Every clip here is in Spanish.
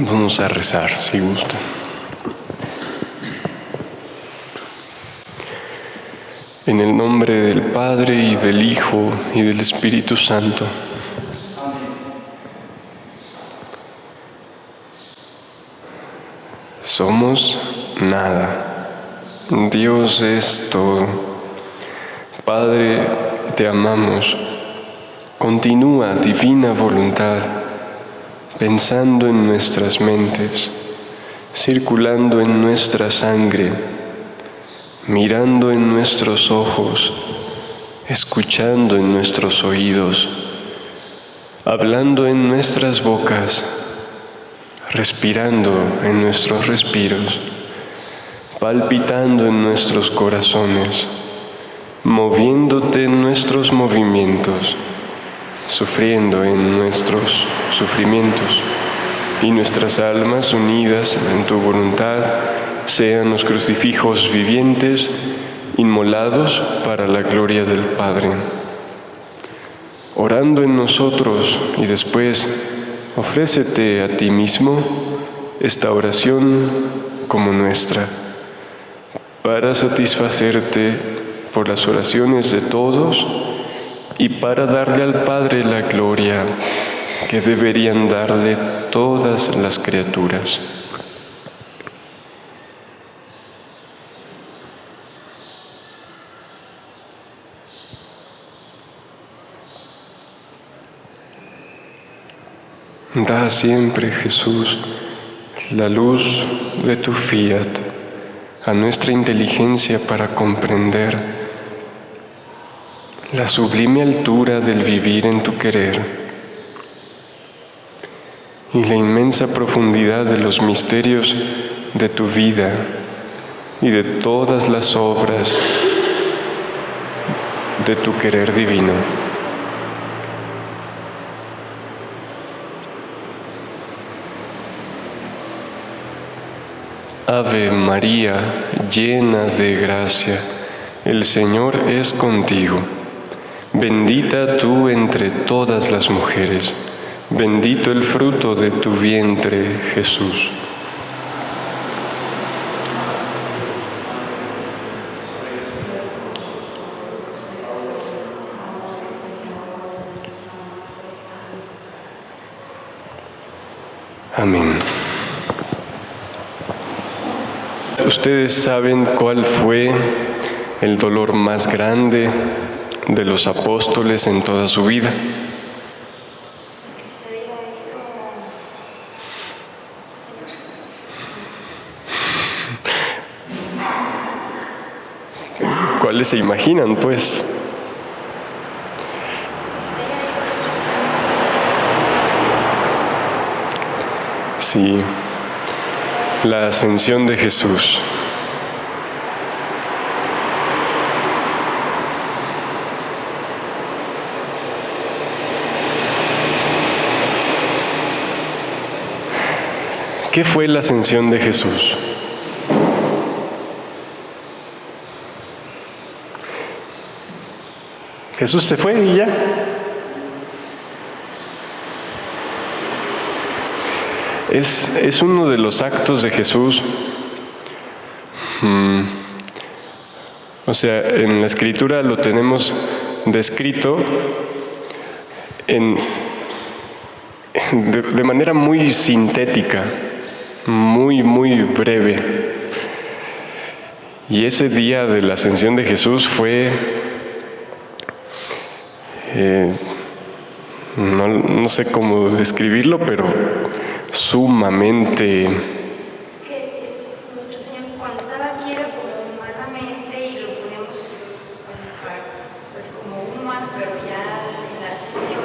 Vamos a rezar, si gustan. En el nombre del Padre, y del Hijo, y del Espíritu Santo. Somos nada. Dios es todo. Padre, te amamos. Continúa, divina voluntad, pensando en nuestras mentes, circulando en nuestra sangre, mirando en nuestros ojos, escuchando en nuestros oídos, hablando en nuestras bocas, respirando en nuestros respiros, palpitando en nuestros corazones, moviéndote en nuestros movimientos, sufriendo en nuestros sufrimientos, y nuestras almas unidas en tu voluntad sean los crucifijos vivientes, inmolados para la gloria del Padre. Orando en nosotros y después, ofrécete a ti mismo esta oración como nuestra, para satisfacerte por las oraciones de todos y para darle al Padre la gloria que deberían darle todas las criaturas. Da siempre, Jesús, la luz de tu fiat a nuestra inteligencia para comprender la sublime altura del vivir en tu querer y la inmensa profundidad de los misterios de tu vida y de todas las obras de tu querer divino. Ave María, llena de gracia, el Señor es contigo. Bendita tú entre todas las mujeres, bendito el fruto de tu vientre, Jesús. Amén. ¿Ustedes saben cuál fue el dolor más grande de los apóstoles en toda su vida? ¿Cuáles se imaginan, pues? Sí, la ascensión de Jesús. ¿Qué fue la ascensión de Jesús? Jesús se fue y ya. Es uno de los actos de Jesús. O sea, en la Escritura lo tenemos descrito de manera muy sintética, muy breve. Y ese día de la ascensión de Jesús fue, no sé cómo describirlo, pero sumamente... Nuestro Señor cuando estaba aquí era como humanamente y lo podemos pues como humano, pero ya en la ascensión.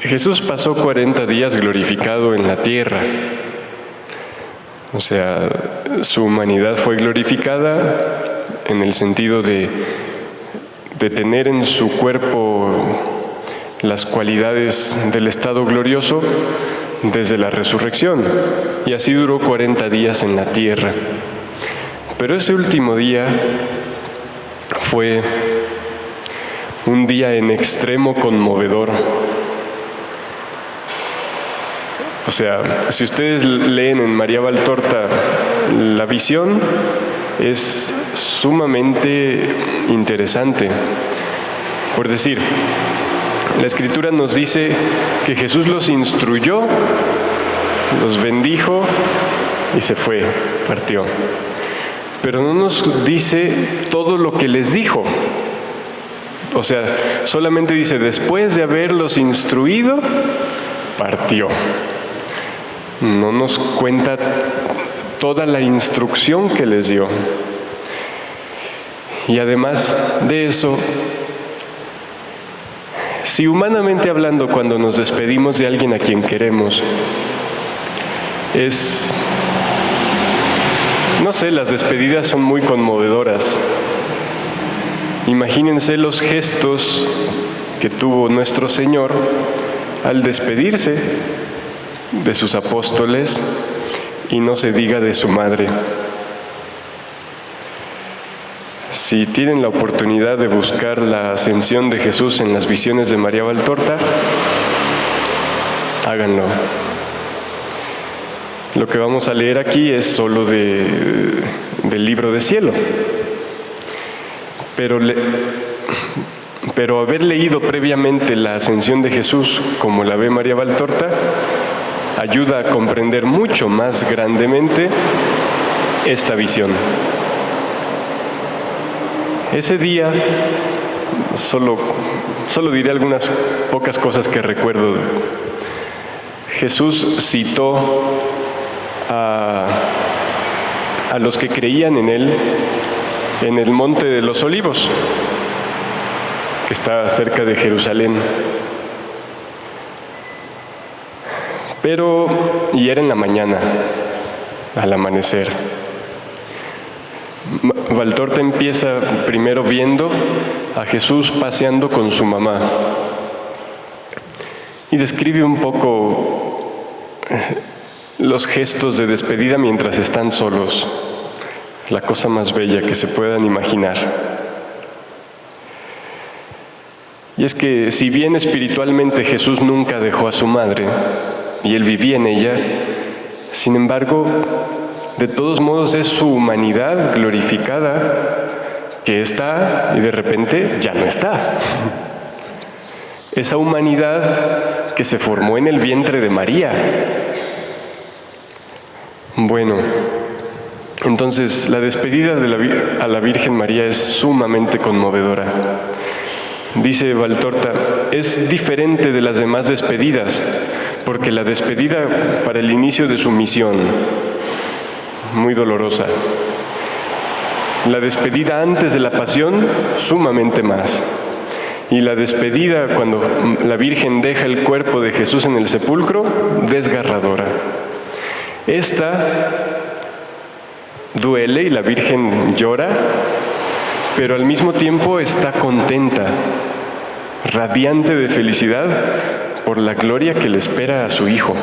Jesús pasó 40 días glorificado en la tierra. O sea, su humanidad fue glorificada en el sentido de tener en su cuerpo las cualidades del estado glorioso desde la resurrección. Y así duró 40 días en la tierra. Pero ese último día fue un día en extremo conmovedor. O sea, si ustedes leen en María Valtorta la visión, es sumamente interesante. Por decir, la Escritura nos dice que Jesús los instruyó, los bendijo y se fue, partió. Pero no nos dice todo lo que les dijo. O sea, solamente dice, después de haberlos instruido, partió. No nos cuenta toda la instrucción que les dio. Y además de eso, si humanamente hablando, cuando nos despedimos de alguien a quien queremos, no sé, las despedidas son muy conmovedoras. Imagínense los gestos que tuvo nuestro Señor al despedirse de sus apóstoles, y no se diga de su madre. Si tienen la oportunidad de buscar la ascensión de Jesús en las visiones de María Valtorta, háganlo. Lo que vamos a leer aquí es solo del libro de cielo. Pero haber leído previamente la ascensión de Jesús, como la ve María Valtorta, ayuda a comprender mucho más grandemente esta visión. Ese día, solo diré algunas pocas cosas que recuerdo. Jesús citó a los que creían en Él en el Monte de los Olivos, que está cerca de Jerusalén. Y era en la mañana, al amanecer. Valtorta empieza primero viendo a Jesús paseando con su mamá y describe un poco los gestos de despedida mientras están solos, la cosa más bella que se puedan imaginar. Y es que si bien espiritualmente Jesús nunca dejó a su madre y Él vivía en ella, sin embargo, de todos modos es su humanidad glorificada que está y de repente ya no está. Esa humanidad que se formó en el vientre de María. Bueno, entonces la despedida a la Virgen María es sumamente conmovedora. Dice Valtorta, es diferente de las demás despedidas, porque la despedida para el inicio de su misión, muy dolorosa. La despedida antes de la pasión, sumamente más. Y la despedida cuando la Virgen deja el cuerpo de Jesús en el sepulcro, desgarradora. Esta duele y la Virgen llora, pero al mismo tiempo está contenta, radiante de felicidad por la gloria que le espera a su Hijo.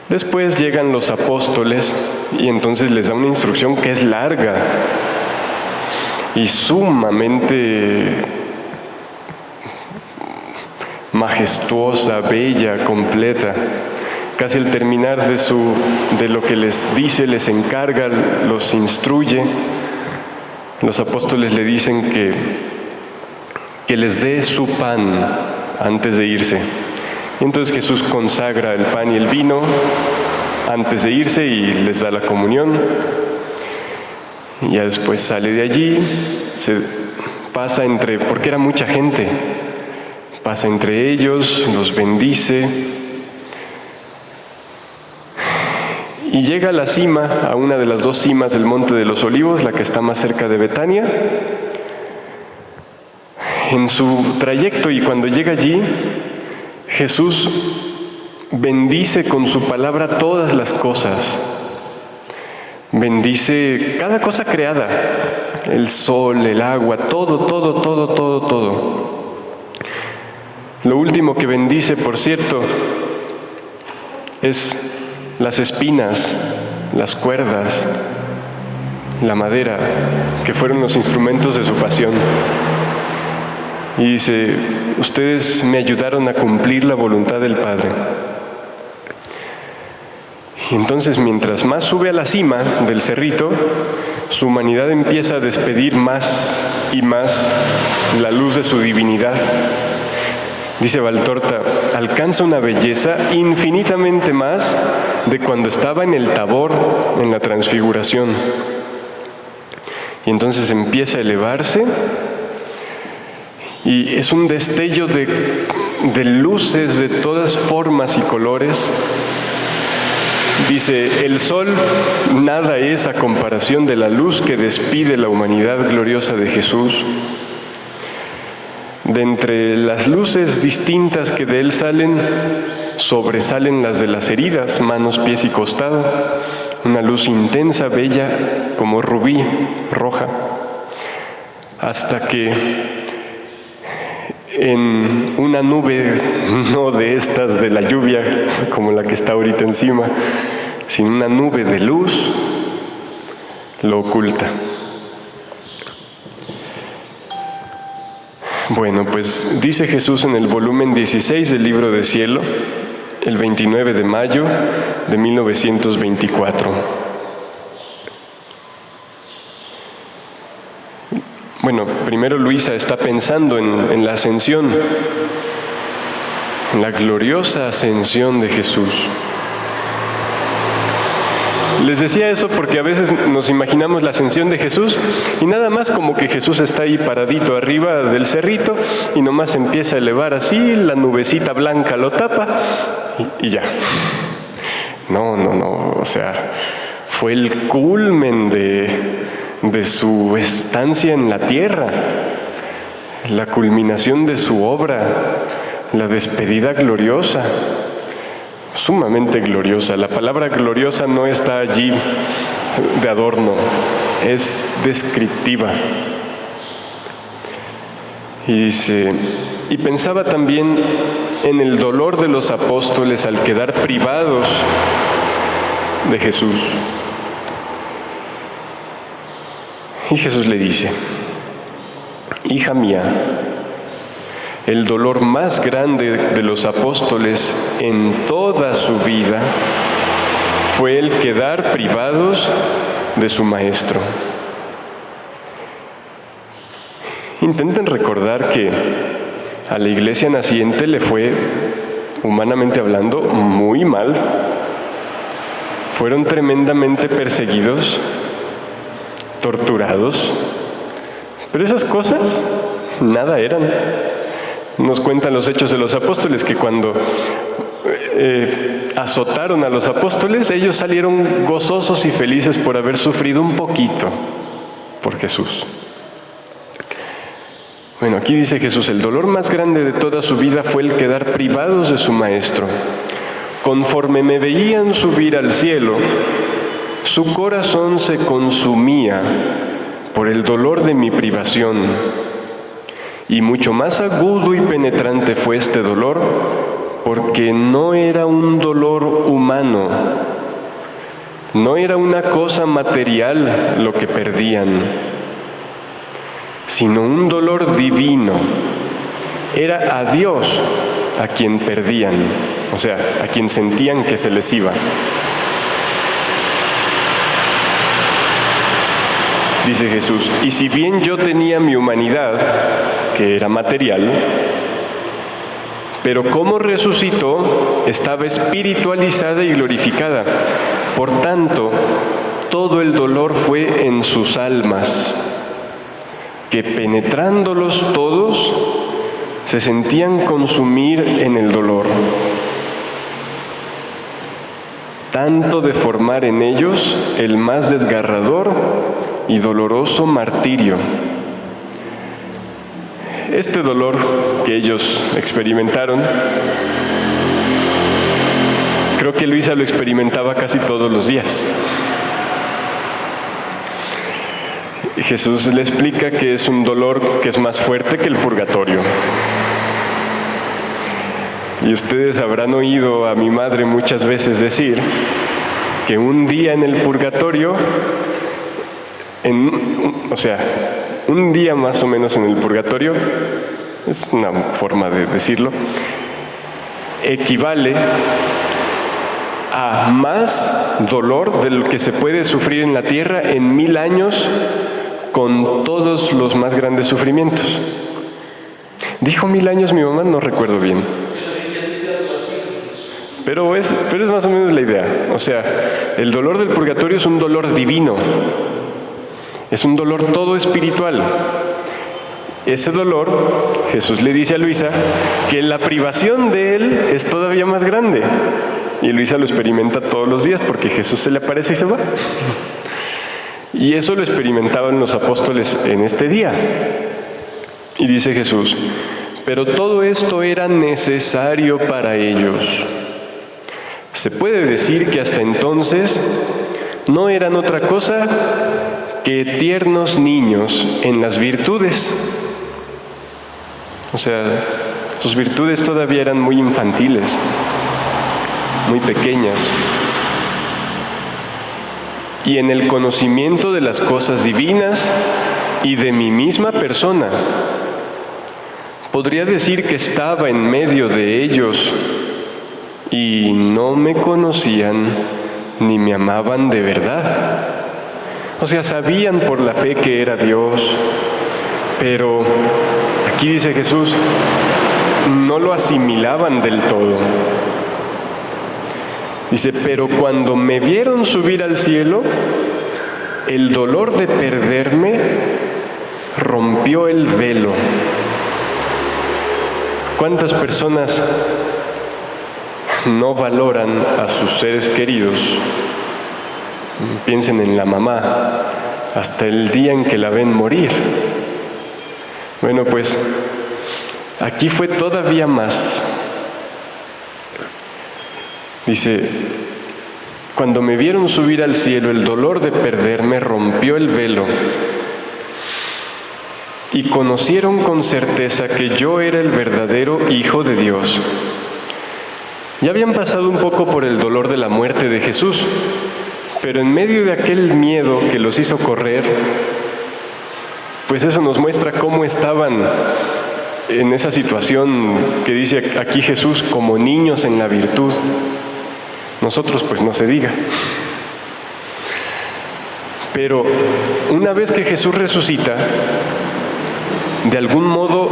Después llegan los apóstoles y entonces les da una instrucción que es larga y sumamente majestuosa, bella, completa. Casi al terminar de lo que les dice, les encarga, los instruye. Los apóstoles le dicen que les dé su pan antes de irse. Y entonces Jesús consagra el pan y el vino antes de irse y les da la comunión. Y ya después sale de allí, se pasa porque era mucha gente, pasa entre ellos, los bendice. Y llega a la cima, a una de las dos cimas del Monte de los Olivos, la que está más cerca de Betania. En su trayecto y cuando llega allí, Jesús bendice con su palabra todas las cosas. Bendice cada cosa creada, el sol, el agua, todo. Lo último que bendice, por cierto, es las espinas, las cuerdas, la madera, que fueron los instrumentos de su pasión. Y dice, ustedes me ayudaron a cumplir la voluntad del Padre. Y entonces, mientras más sube a la cima del cerrito, su humanidad empieza a despedir más y más la luz de su divinidad. Dice Valtorta, alcanza una belleza infinitamente más de cuando estaba en el Tabor, en la Transfiguración. Y entonces empieza a elevarse y es un destello de luces de todas formas y colores. Dice, el sol nada es a comparación de la luz que despide la humanidad gloriosa de Jesús. De entre las luces distintas que de él salen, sobresalen las de las heridas, manos, pies y costado. Una luz intensa, bella, como rubí, roja. Hasta que en una nube, no de estas de la lluvia, como la que está ahorita encima, sino una nube de luz, lo oculta. Bueno, pues dice Jesús en el volumen 16 del Libro de Cielo, el 29 de mayo de 1924. Bueno, primero Luisa está pensando en la ascensión, en la gloriosa ascensión de Jesús. Les decía eso porque a veces nos imaginamos la ascensión de Jesús y nada más como que Jesús está ahí paradito arriba del cerrito y nomás empieza a elevar así, la nubecita blanca lo tapa y ya. No, o sea, fue el culmen de su estancia en la tierra, la culminación de su obra, la despedida gloriosa. Sumamente gloriosa. La palabra gloriosa no está allí de adorno, es descriptiva. Y dice, y pensaba también en el dolor de los apóstoles al quedar privados de Jesús. Y Jesús le dice, hija mía, el dolor más grande de los apóstoles en toda su vida fue el quedar privados de su maestro. Intenten recordar que a la iglesia naciente le fue, humanamente hablando, muy mal. Fueron tremendamente perseguidos, torturados, pero esas cosas nada eran. Nos cuentan los Hechos de los Apóstoles que cuando azotaron a los apóstoles, ellos salieron gozosos y felices por haber sufrido un poquito por Jesús. Bueno, aquí dice Jesús, el dolor más grande de toda su vida fue el quedar privados de su maestro. Conforme me veían subir al cielo, su corazón se consumía por el dolor de mi privación. Y mucho más agudo y penetrante fue este dolor, porque no era un dolor humano, no era una cosa material lo que perdían, sino un dolor divino. Era a Dios a quien perdían, o sea, a quien sentían que se les iba. Dice Jesús, y si bien yo tenía mi humanidad, que era material, pero como resucitó, estaba espiritualizada y glorificada. Por tanto, todo el dolor fue en sus almas, que penetrándolos todos, se sentían consumir en el dolor, tanto de formar en ellos el más desgarrador y doloroso martirio. Este dolor que ellos experimentaron, creo que Luisa lo experimentaba casi todos los días. Jesús le explica que es un dolor que es más fuerte que el purgatorio. Y ustedes habrán oído a mi madre muchas veces decir que un día en el purgatorio, un día más o menos en el purgatorio, es una forma de decirlo, equivale a más dolor de lo que se puede sufrir en la tierra en 1000 años con todos los más grandes sufrimientos. ¿Dijo 1000 años mi mamá? No recuerdo bien. Pero es más o menos la idea. O sea, el dolor del purgatorio es un dolor divino. Es un dolor todo espiritual. Ese dolor, Jesús le dice a Luisa que la privación de él es todavía más grande. Y Luisa lo experimenta todos los días porque Jesús se le aparece y se va. Y eso lo experimentaban los apóstoles en este día. Y dice Jesús, pero todo esto era necesario para ellos. Se puede decir que hasta entonces no eran otra cosa que tiernos niños en las virtudes. O sea, sus virtudes todavía eran muy infantiles, muy pequeñas. Y en el conocimiento de las cosas divinas y de mi misma persona, podría decir que estaba en medio de ellos y no me conocían ni me amaban de verdad. O sea, sabían por la fe que era Dios, pero aquí dice Jesús, no lo asimilaban del todo. Dice, pero cuando me vieron subir al cielo, el dolor de perderme rompió el velo. ¿Cuántas personas no valoran a sus seres queridos? Piensen en la mamá, hasta el día en que la ven morir. Bueno, pues aquí fue todavía más. Dice, cuando me vieron subir al cielo, el dolor de perderme rompió el velo y conocieron con certeza que yo era el verdadero Hijo de Dios. Ya habían pasado un poco por el dolor de la muerte de Jesús, pero en medio de aquel miedo que los hizo correr, pues eso nos muestra cómo estaban en esa situación que dice aquí Jesús, como niños en la virtud. Nosotros pues no se diga. Pero una vez que Jesús resucita, de algún modo,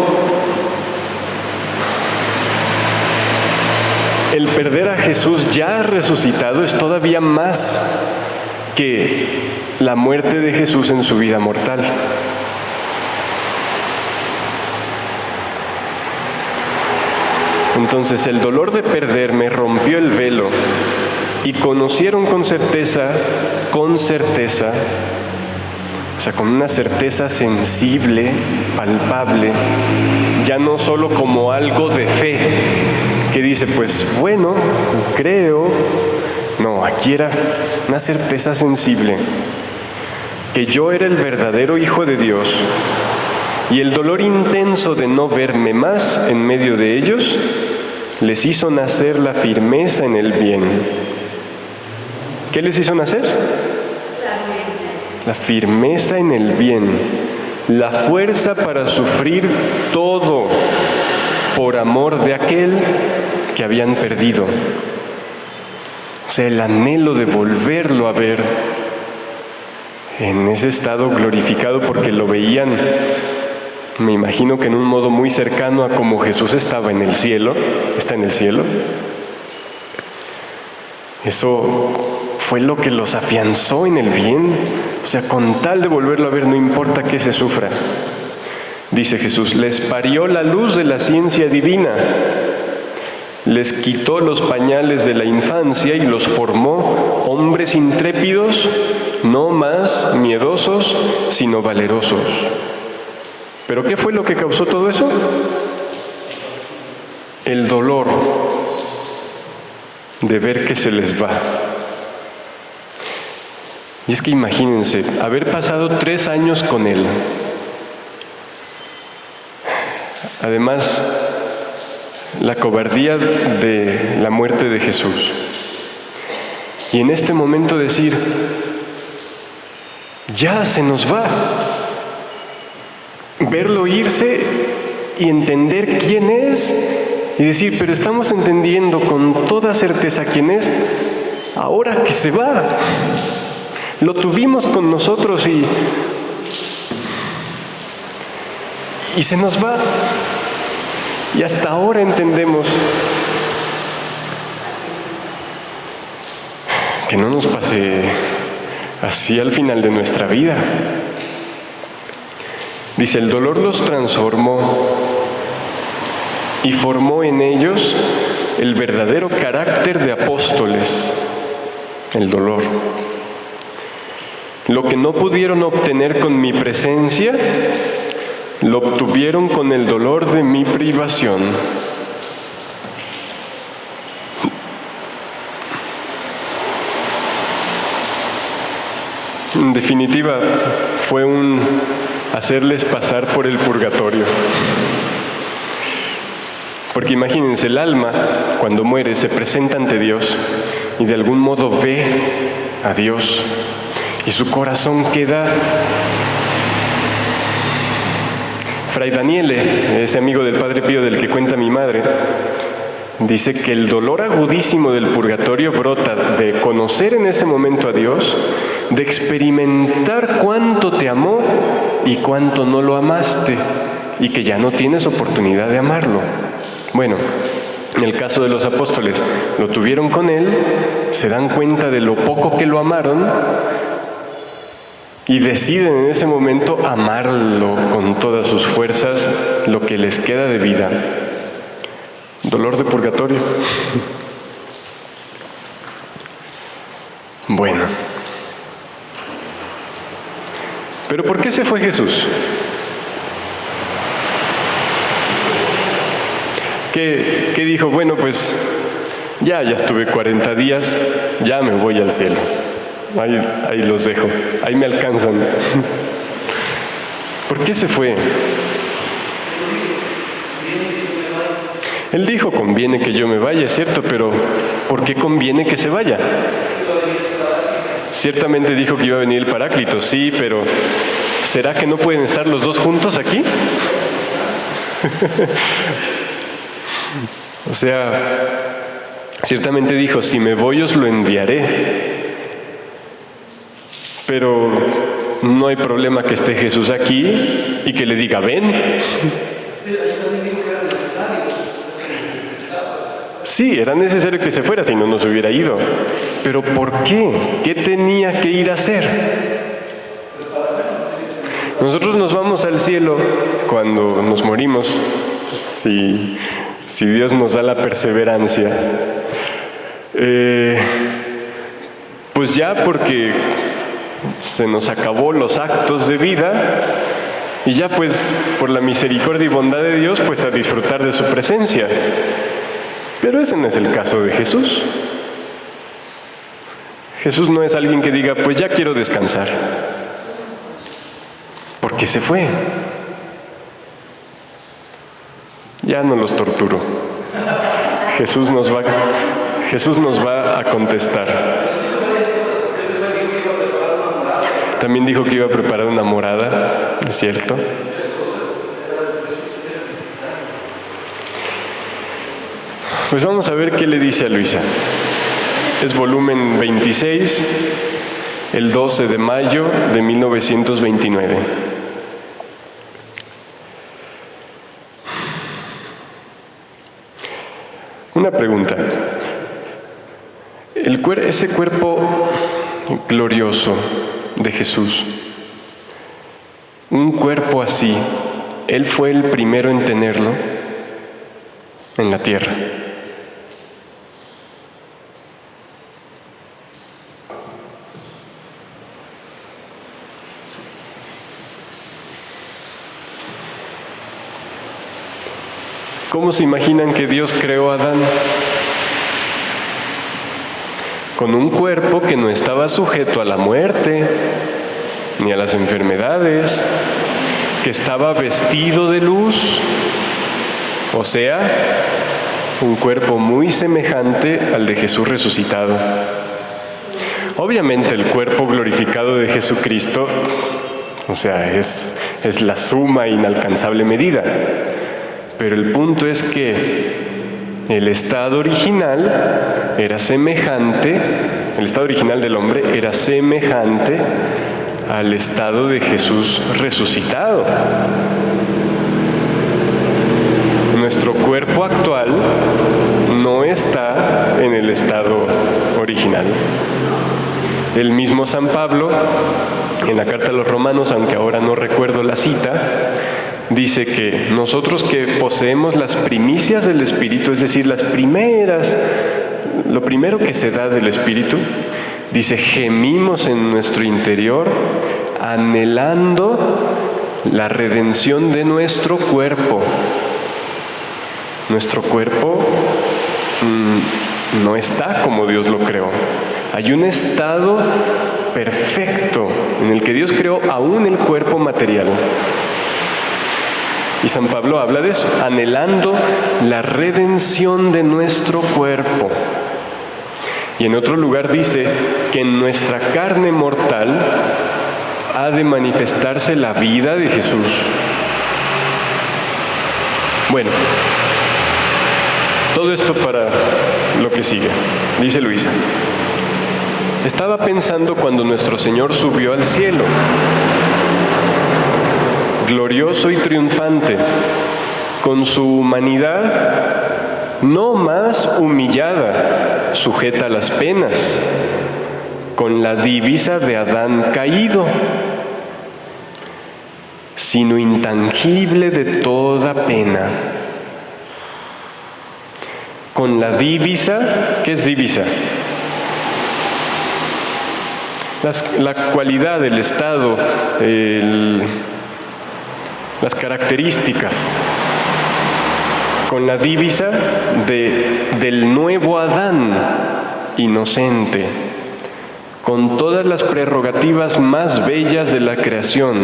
el perder a Jesús ya resucitado es todavía más que la muerte de Jesús en su vida mortal. Entonces el dolor de perderme rompió el velo y conocieron con certeza, o sea, con una certeza sensible, palpable, ya no solo como algo de fe, que dice, pues bueno, creo. No, aquí era una certeza sensible, que yo era el verdadero Hijo de Dios, y el dolor intenso de no verme más en medio de ellos les hizo nacer la firmeza en el bien. ¿Qué les hizo nacer? La firmeza en el bien, la fuerza para sufrir todo por amor de aquel que habían perdido. O sea, el anhelo de volverlo a ver en ese estado glorificado, porque lo veían, me imagino que en un modo muy cercano a como Jesús estaba en el cielo, está en el cielo. Eso fue lo que los afianzó en el bien. O sea, con tal de volverlo a ver, no importa que se sufra. Dice Jesús, les parió la luz de la ciencia divina, les quitó los pañales de la infancia y los formó hombres intrépidos, no más miedosos, sino valerosos. ¿Pero qué fue lo que causó todo eso? El dolor de ver que se les va. Y es que imagínense, haber pasado 3 años con Él. Además, la cobardía de la muerte de Jesús. Y en este momento decir, ya se nos va. Verlo irse y entender quién es y decir, pero estamos entendiendo con toda certeza quién es, ahora que se va. Lo tuvimos con nosotros y se nos va. Y hasta ahora entendemos. Que no nos pase así al final de nuestra vida. Dice, el dolor los transformó y formó en ellos el verdadero carácter de apóstoles. El dolor. Lo que no pudieron obtener con mi presencia, lo obtuvieron con el dolor de mi privación. En definitiva, fue un hacerles pasar por el purgatorio. Porque imagínense, el alma, cuando muere, se presenta ante Dios y de algún modo ve a Dios. Y su corazón queda... Fray Daniele, ese amigo del Padre Pío del que cuenta mi madre, dice que el dolor agudísimo del purgatorio brota de conocer en ese momento a Dios, de experimentar cuánto te amó y cuánto no lo amaste, y que ya no tienes oportunidad de amarlo. Bueno, en el caso de los apóstoles, lo tuvieron con él, se dan cuenta de lo poco que lo amaron, y deciden en ese momento amarlo con todas sus fuerzas, lo que les queda de vida. Dolor de purgatorio. Bueno. ¿Pero por qué se fue Jesús? ¿Qué dijo? Bueno, pues ya estuve 40 días, ya me voy al cielo. Ahí los dejo, ahí me alcanzan. ¿Por qué se fue? Él dijo, conviene que yo me vaya, es cierto, pero ¿por qué conviene que se vaya? Ciertamente dijo que iba a venir el Paráclito, sí, pero ¿será que no pueden estar los dos juntos aquí? O sea, ciertamente dijo, si me voy os lo enviaré. Pero no hay problema que esté Jesús aquí y que le diga, ven. Sí, era necesario que se fuera, si no nos hubiera ido. Pero ¿por qué? ¿Qué tenía que ir a hacer? Nosotros nos vamos al cielo cuando nos morimos, si Dios nos da la perseverancia. Pues ya porque se nos acabó los actos de vida y ya pues por la misericordia y bondad de Dios pues a disfrutar de su presencia. Pero ese no es el caso de Jesús. Jesús no es alguien que diga, pues ya quiero descansar, porque se fue. Ya no los torturo. Jesús nos va a contestar. También dijo que iba a preparar una morada, ¿es cierto? Pues vamos a ver qué le dice a Luisa. Es volumen 26, el 12 de mayo de 1929. Una pregunta. Ese cuerpo glorioso de Jesús, un cuerpo así, Él fue el primero en tenerlo en la tierra. ¿Cómo se imaginan que Dios creó a Adán? Con un cuerpo que no estaba sujeto a la muerte, ni a las enfermedades, que estaba vestido de luz, o sea, un cuerpo muy semejante al de Jesús resucitado. Obviamente el cuerpo glorificado de Jesucristo, o sea, es la suma inalcanzable medida. Pero el punto es que el estado original era semejante, el estado original del hombre era semejante al estado de Jesús resucitado. Nuestro cuerpo actual no está en el estado original. El mismo San Pablo, en la carta a los Romanos, aunque ahora no recuerdo la cita, dice que nosotros que poseemos las primicias del Espíritu, es decir, lo primero que se da del Espíritu, dice, gemimos en nuestro interior anhelando la redención de nuestro cuerpo. Nuestro cuerpo no está como Dios lo creó. Hay un estado perfecto en el que Dios creó aún el cuerpo material. Y San Pablo habla de eso, anhelando la redención de nuestro cuerpo. Y en otro lugar dice que en nuestra carne mortal ha de manifestarse la vida de Jesús. Bueno, todo esto para lo que sigue. Dice Luisa: estaba pensando cuando nuestro Señor subió al cielo, glorioso y triunfante, con su humanidad no más humillada, sujeta a las penas, con la divisa de Adán caído, sino intangible de toda pena. Con la divisa, ¿qué es divisa? La cualidad, el estado, las características. Con la divisa del nuevo Adán inocente, con todas las prerrogativas más bellas de la creación.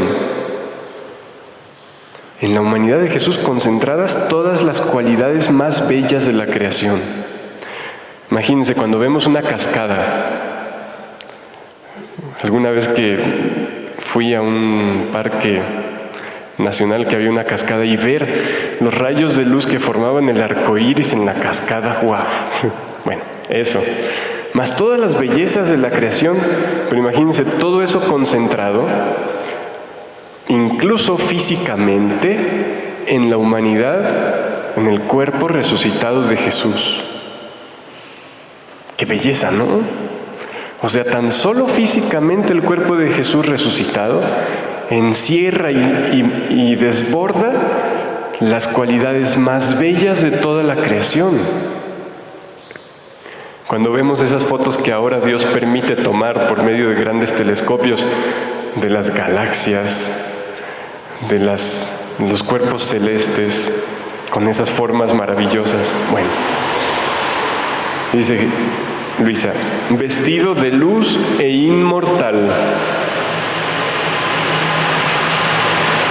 En la humanidad de Jesús concentradas todas las cualidades más bellas de la creación. Imagínense cuando vemos una cascada. Alguna vez que fui a un parque nacional que había una cascada y ver los rayos de luz que formaban el arco iris en la cascada, ¡guau! Bueno, eso. Más todas las bellezas de la creación, pero imagínense todo eso concentrado, incluso físicamente, en la humanidad, en el cuerpo resucitado de Jesús. ¡Qué belleza!, ¿no? O sea, tan solo físicamente el cuerpo de Jesús resucitado encierra y desborda las cualidades más bellas de toda la creación. Cuando vemos esas fotos que ahora Dios permite tomar por medio de grandes telescopios de las galaxias, de los cuerpos celestes, con esas formas maravillosas. Bueno, dice Luisa, vestido de luz e inmortal.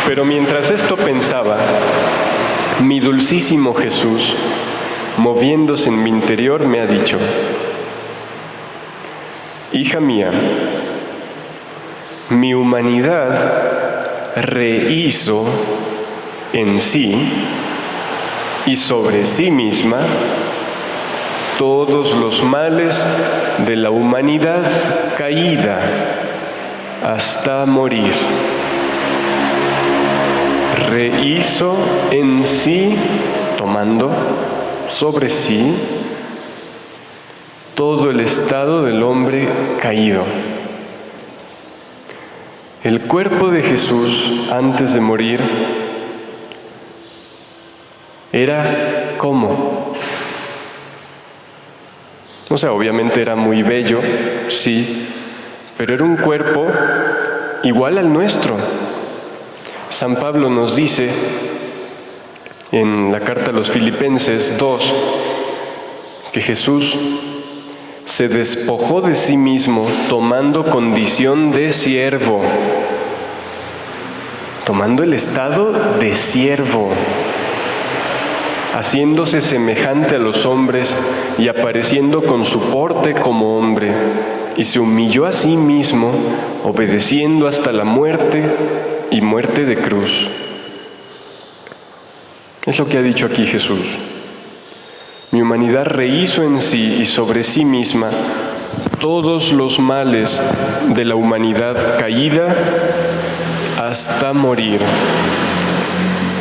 Pero mientras esto pensaba, mi dulcísimo Jesús, moviéndose en mi interior, me ha dicho: hija mía, mi humanidad rehizo en sí y sobre sí misma todos los males de la humanidad caída hasta morir. Rehizo en sí, tomando sobre sí todo el estado del hombre caído. El cuerpo de Jesús antes de morir era ¿cómo? O sea, obviamente era muy bello, sí, pero era un cuerpo igual al nuestro. San Pablo nos dice en la carta a los Filipenses 2 que Jesús se despojó de sí mismo tomando condición de siervo, tomando el estado de siervo, haciéndose semejante a los hombres y apareciendo con su porte como hombre, y se humilló a sí mismo, obedeciendo hasta la muerte y muerte de cruz. Es lo que ha dicho aquí Jesús. Mi humanidad rehizo en sí y sobre sí misma todos los males de la humanidad caída hasta morir,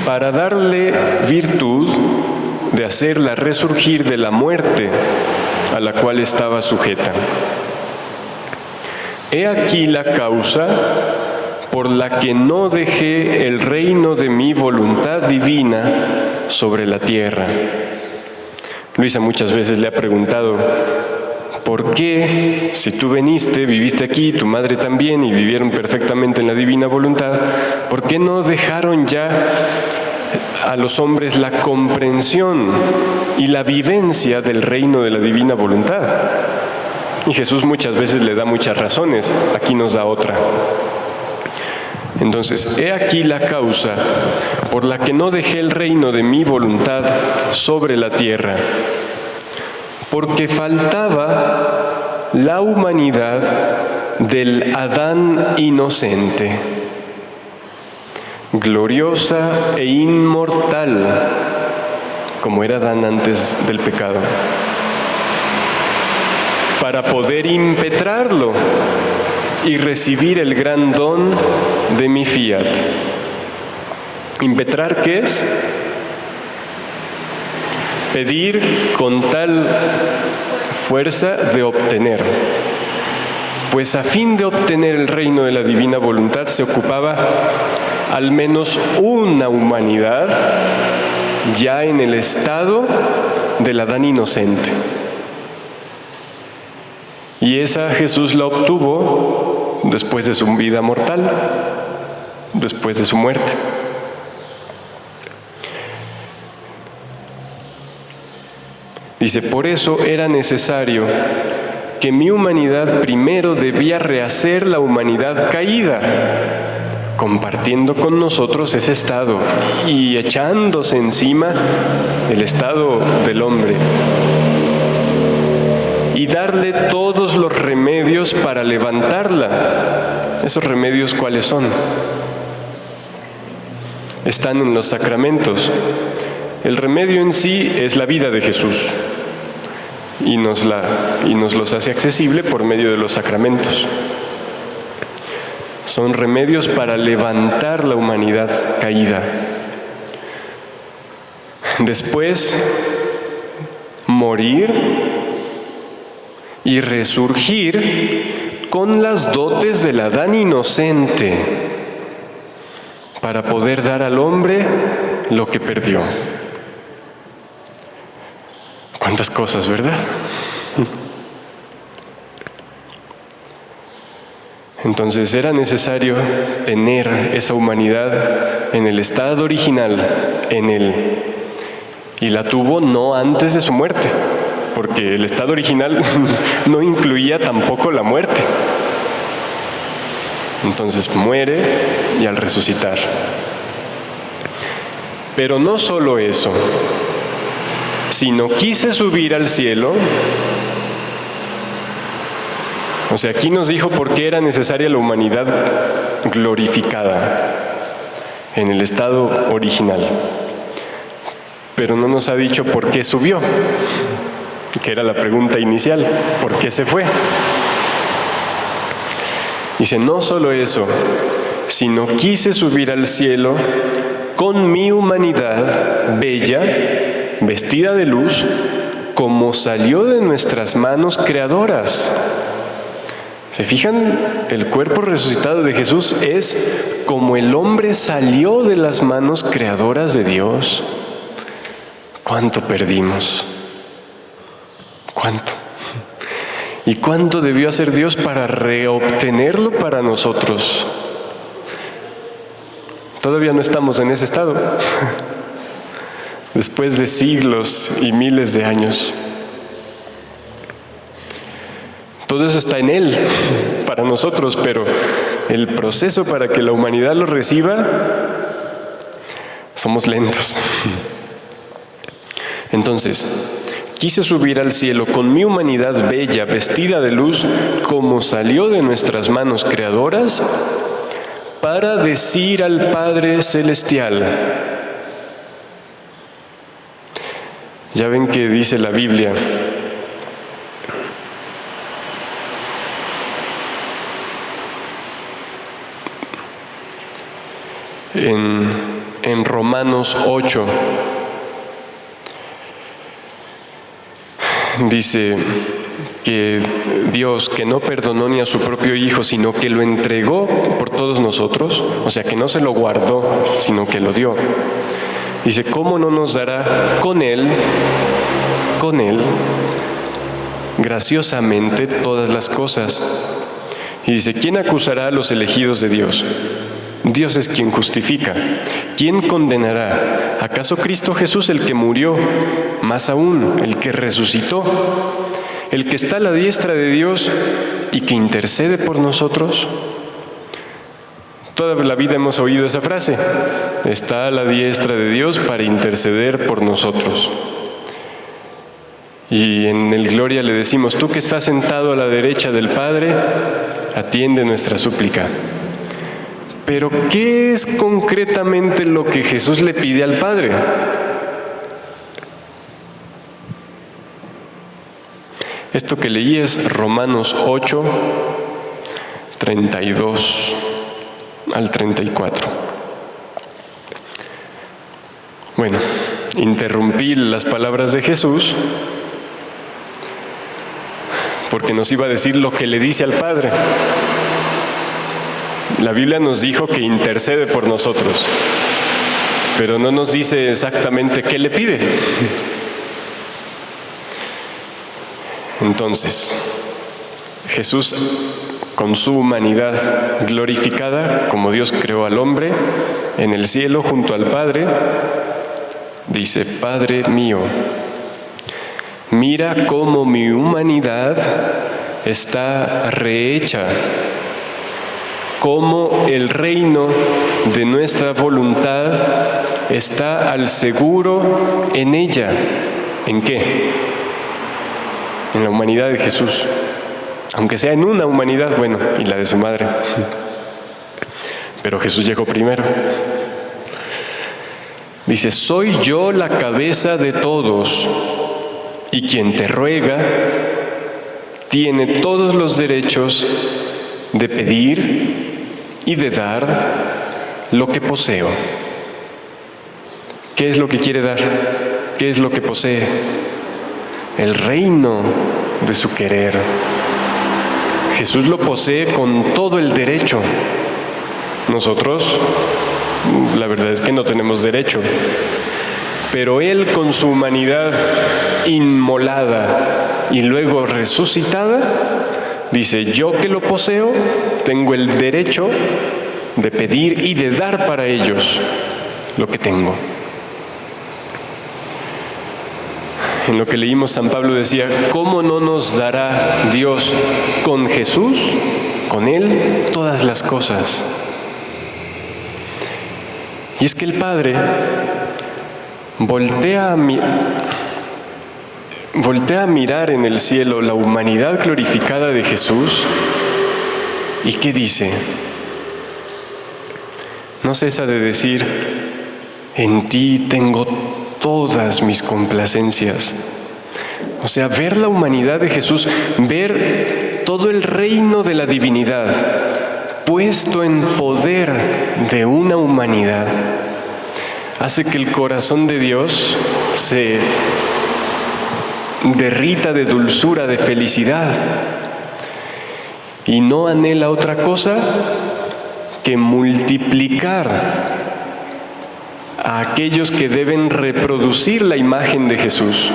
para darle virtud de hacerla resurgir de la muerte a la cual estaba sujeta. He aquí la causa por la que no dejé el reino de mi voluntad divina sobre la tierra. Luisa muchas veces le ha preguntado, ¿por qué, si tú viviste aquí, tu madre también, y vivieron perfectamente en la divina voluntad, por qué no dejaron ya a los hombres la comprensión y la vivencia del reino de la divina voluntad? Y Jesús muchas veces le da muchas razones, aquí nos da otra. Entonces, he aquí la causa por la que no dejé el reino de mi voluntad sobre la tierra, porque faltaba la humanidad del Adán inocente, gloriosa e inmortal, como era Adán antes del pecado, para poder impetrarlo y recibir el gran don de mi fiat. ¿Impetrar qué es? Pedir con tal fuerza de obtener. Pues a fin de obtener el reino de la divina voluntad se ocupaba al menos una humanidad ya en el estado del Adán inocente. Y esa Jesús la obtuvo después de su vida mortal, después de su muerte. Dice, por eso era necesario que mi humanidad primero debía rehacer la humanidad caída, compartiendo con nosotros ese estado y echándose encima el estado del hombre, y darle todos los remedios para levantarla. ¿Esos remedios cuáles son? Están en los sacramentos. El remedio en sí es la vida de Jesús y nos los hace accesible por medio de los sacramentos. Son remedios para levantar la humanidad caída. Después, morir y resurgir con las dotes del Adán inocente para poder dar al hombre lo que perdió. ¿Cuántas cosas, verdad? Entonces era necesario tener esa humanidad en el estado original, en él. Y la tuvo no antes de su muerte, porque el estado original no incluía tampoco la muerte. Entonces muere y al resucitar. Pero no solo eso, sino quise subir al cielo. O sea, aquí nos dijo por qué era necesaria la humanidad glorificada en el estado original. Pero no nos ha dicho por qué subió, que era la pregunta inicial, ¿por qué se fue? Dice, no solo eso, sino quise subir al cielo con mi humanidad bella, vestida de luz, como salió de nuestras manos creadoras. ¿Se fijan? El cuerpo resucitado de Jesús es como el hombre salió de las manos creadoras de Dios. ¿Cuánto perdimos? ¿Cuánto? ¿Y cuánto debió hacer Dios para reobtenerlo para nosotros? Todavía no estamos en ese estado, después de siglos y miles de años. Todo eso está en Él, para nosotros, pero el proceso para que la humanidad lo reciba, somos lentos. Entonces, quise subir al cielo con mi humanidad bella, vestida de luz, como salió de nuestras manos creadoras, para decir al Padre Celestial: Ya ven que dice la Biblia, en Romanos 8, dice que Dios, que no perdonó ni a su propio Hijo, sino que lo entregó por todos nosotros, o sea, que no se lo guardó, sino que lo dio. Dice, ¿cómo no nos dará con Él, graciosamente todas las cosas? Y dice, ¿quién acusará a los elegidos de Dios? Dios es quien justifica. ¿Quién condenará? ¿Acaso Cristo Jesús, el que murió? Más aún, el que resucitó, el que está a la diestra de Dios y que intercede por nosotros. Toda la vida hemos oído esa frase. Está a la diestra de Dios para interceder por nosotros. Y en el Gloria le decimos, tú que estás sentado a la derecha del Padre, atiende nuestra súplica. Pero, ¿qué es concretamente lo que Jesús le pide al Padre? Esto que leí es Romanos 8, 32 al 34. Bueno, interrumpí las palabras de Jesús porque nos iba a decir lo que le dice al Padre. La Biblia nos dijo que intercede por nosotros, pero no nos dice exactamente qué le pide. Entonces, Jesús, con su humanidad glorificada, como Dios creó al hombre, en el cielo junto al Padre, dice, Padre mío, mira cómo mi humanidad está rehecha, cómo el reino de nuestra voluntad está al seguro en ella. ¿En qué? En la humanidad de Jesús. Aunque sea en una humanidad, bueno, y la de su madre. Pero Jesús llegó primero. Dice, soy yo la cabeza de todos, y quien te ruega tiene todos los derechos de pedir y de dar lo que poseo. ¿Qué es lo que quiere dar? ¿Qué es lo que posee? El reino de su querer. Jesús lo posee con todo el derecho. Nosotros, la verdad es que no tenemos derecho. Pero Él, con su humanidad inmolada y luego resucitada, dice, yo que lo poseo, tengo el derecho de pedir y de dar para ellos lo que tengo. En lo que leímos, San Pablo decía, ¿cómo no nos dará Dios con Jesús, con Él, todas las cosas? Y es que el Padre voltea a mirar en el cielo la humanidad glorificada de Jesús, ¿y qué dice? No cesa de decir, en ti tengo todas mis complacencias. O sea, ver la humanidad de Jesús, ver todo el reino de la divinidad puesto en poder de una humanidad, hace que el corazón de Dios se derrita de dulzura, de felicidad, y no anhela otra cosa que multiplicar a aquellos que deben reproducir la imagen de Jesús.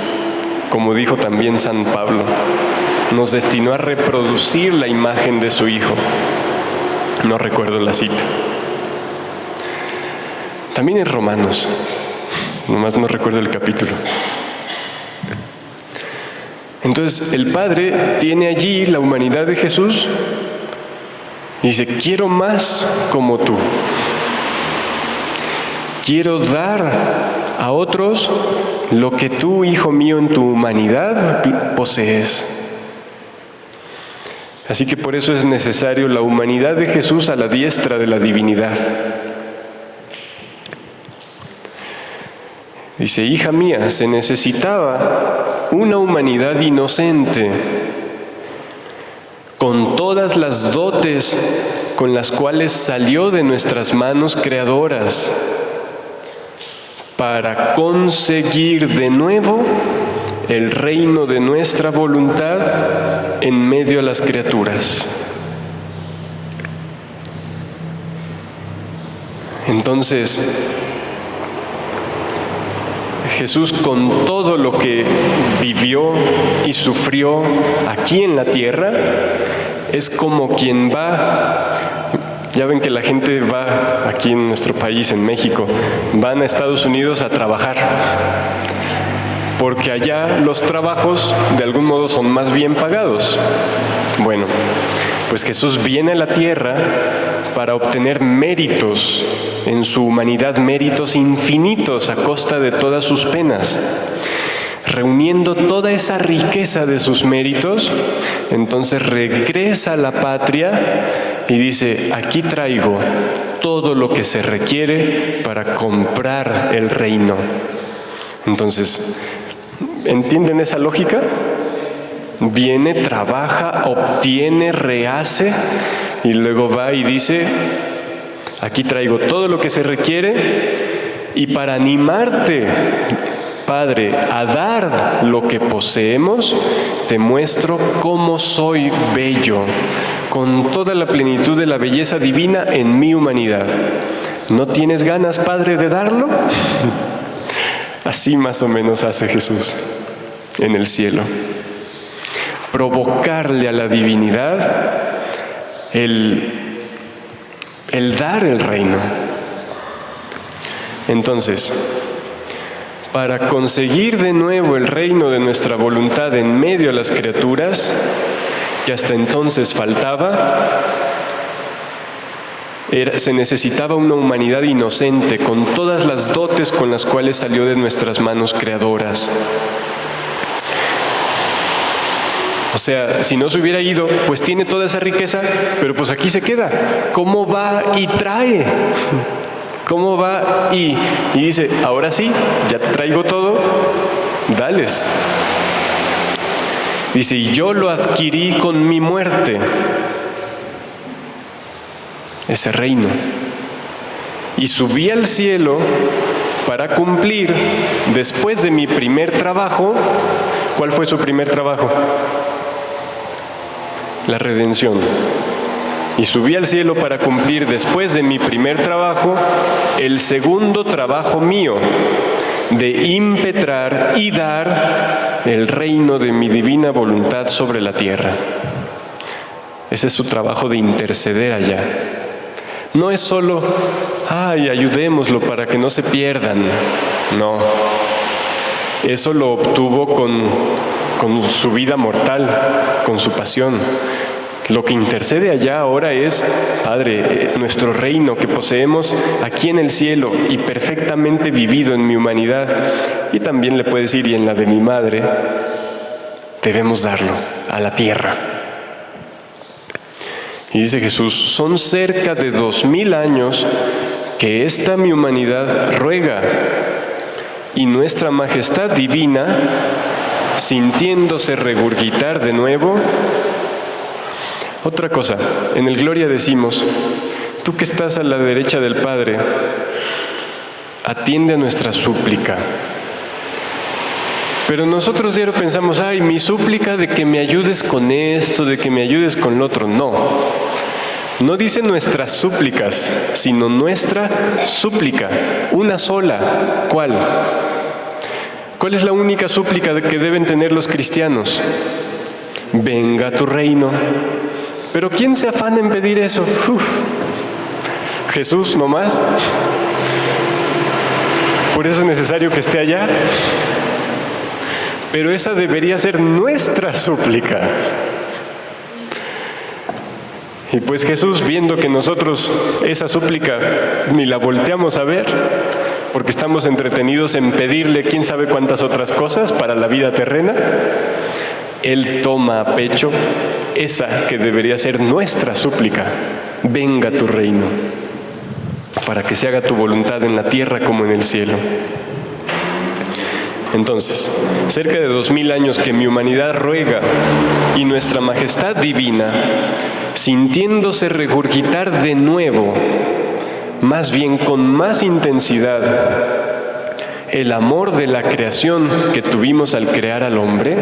Como dijo también San Pablo, nos destinó a reproducir la imagen de su Hijo. No recuerdo la cita. También en Romanos, nomás no recuerdo el capítulo. Entonces el Padre tiene allí la humanidad de Jesús y dice, quiero más como tú. Quiero dar a otros lo que tú, hijo mío, en tu humanidad posees. Así que por eso es necesario la humanidad de Jesús a la diestra de la divinidad. Dice, hija mía, se necesitaba una humanidad inocente, con todas las dotes con las cuales salió de nuestras manos creadoras, para conseguir de nuevo el reino de nuestra voluntad en medio de las criaturas. Entonces, Jesús, con todo lo que vivió y sufrió aquí en la tierra, es como quien va. Ya ven que la gente va aquí en nuestro país, en México, van a Estados Unidos a trabajar, porque allá los trabajos de algún modo son más bien pagados. Bueno, pues Jesús viene a la tierra para obtener méritos en su humanidad, méritos infinitos a costa de todas sus penas. Reuniendo toda esa riqueza de sus méritos, entonces regresa a la patria y dice, aquí traigo todo lo que se requiere para comprar el reino. Entonces, ¿entienden esa lógica? Viene, trabaja, obtiene, rehace y luego va y dice, aquí traigo todo lo que se requiere y para animarte, Padre, a dar lo que poseemos, te muestro cómo soy bello, con toda la plenitud de la belleza divina en mi humanidad. ¿No tienes ganas, Padre, de darlo? Así más o menos hace Jesús en el cielo. Provocarle a la divinidad el dar el reino. Entonces, para conseguir de nuevo el reino de nuestra voluntad en medio de las criaturas, que hasta entonces faltaba, se necesitaba una humanidad inocente, con todas las dotes con las cuales salió de nuestras manos creadoras. O sea, si no se hubiera ido, pues tiene toda esa riqueza, pero pues aquí se queda. ¿Cómo va y trae? ¿Cómo va y dice, ahora sí, ya te traigo todo, dales? Dice, y yo lo adquirí con mi muerte, ese reino. Y subí al cielo para cumplir, después de mi primer trabajo. ¿Cuál fue su primer trabajo? La redención. Y subí al cielo para cumplir, después de mi primer trabajo, el segundo trabajo mío, de impetrar y dar el reino de mi divina voluntad sobre la tierra. Ese es su trabajo, de interceder allá. No es solo, ayudémoslo para que no se pierdan. No. Eso lo obtuvo con su vida mortal, con su pasión. Lo que intercede allá ahora es, Padre, nuestro reino que poseemos aquí en el cielo y perfectamente vivido en mi humanidad, y también le puede decir, y en la de mi madre, debemos darlo a la tierra. Y dice Jesús, son cerca de 2000 años que esta mi humanidad ruega, y nuestra majestad divina, sintiéndose regurgitar de nuevo. Otra cosa, en el Gloria decimos, tú que estás a la derecha del Padre, atiende a nuestra súplica. Pero nosotros ya pensamos, mi súplica de que me ayudes con esto, de que me ayudes con lo otro. No dice nuestras súplicas, sino nuestra súplica, una sola. ¿Cuál? ¿Cuál es la única súplica que deben tener los cristianos? Venga tu reino. Pero ¿quién se afana en pedir eso? Jesús nomás. Por eso es necesario que esté allá. Pero esa debería ser nuestra súplica. Y pues Jesús, viendo que nosotros esa súplica ni la volteamos a ver, porque estamos entretenidos en pedirle quién sabe cuántas otras cosas para la vida terrena, Él toma a pecho esa que debería ser nuestra súplica. Venga tu reino, para que se haga tu voluntad en la tierra como en el cielo. Entonces, cerca de 2000 años que mi humanidad ruega y nuestra majestad divina, sintiéndose regurgitar de nuevo, más bien con más intensidad, el amor de la creación que tuvimos al crear al hombre,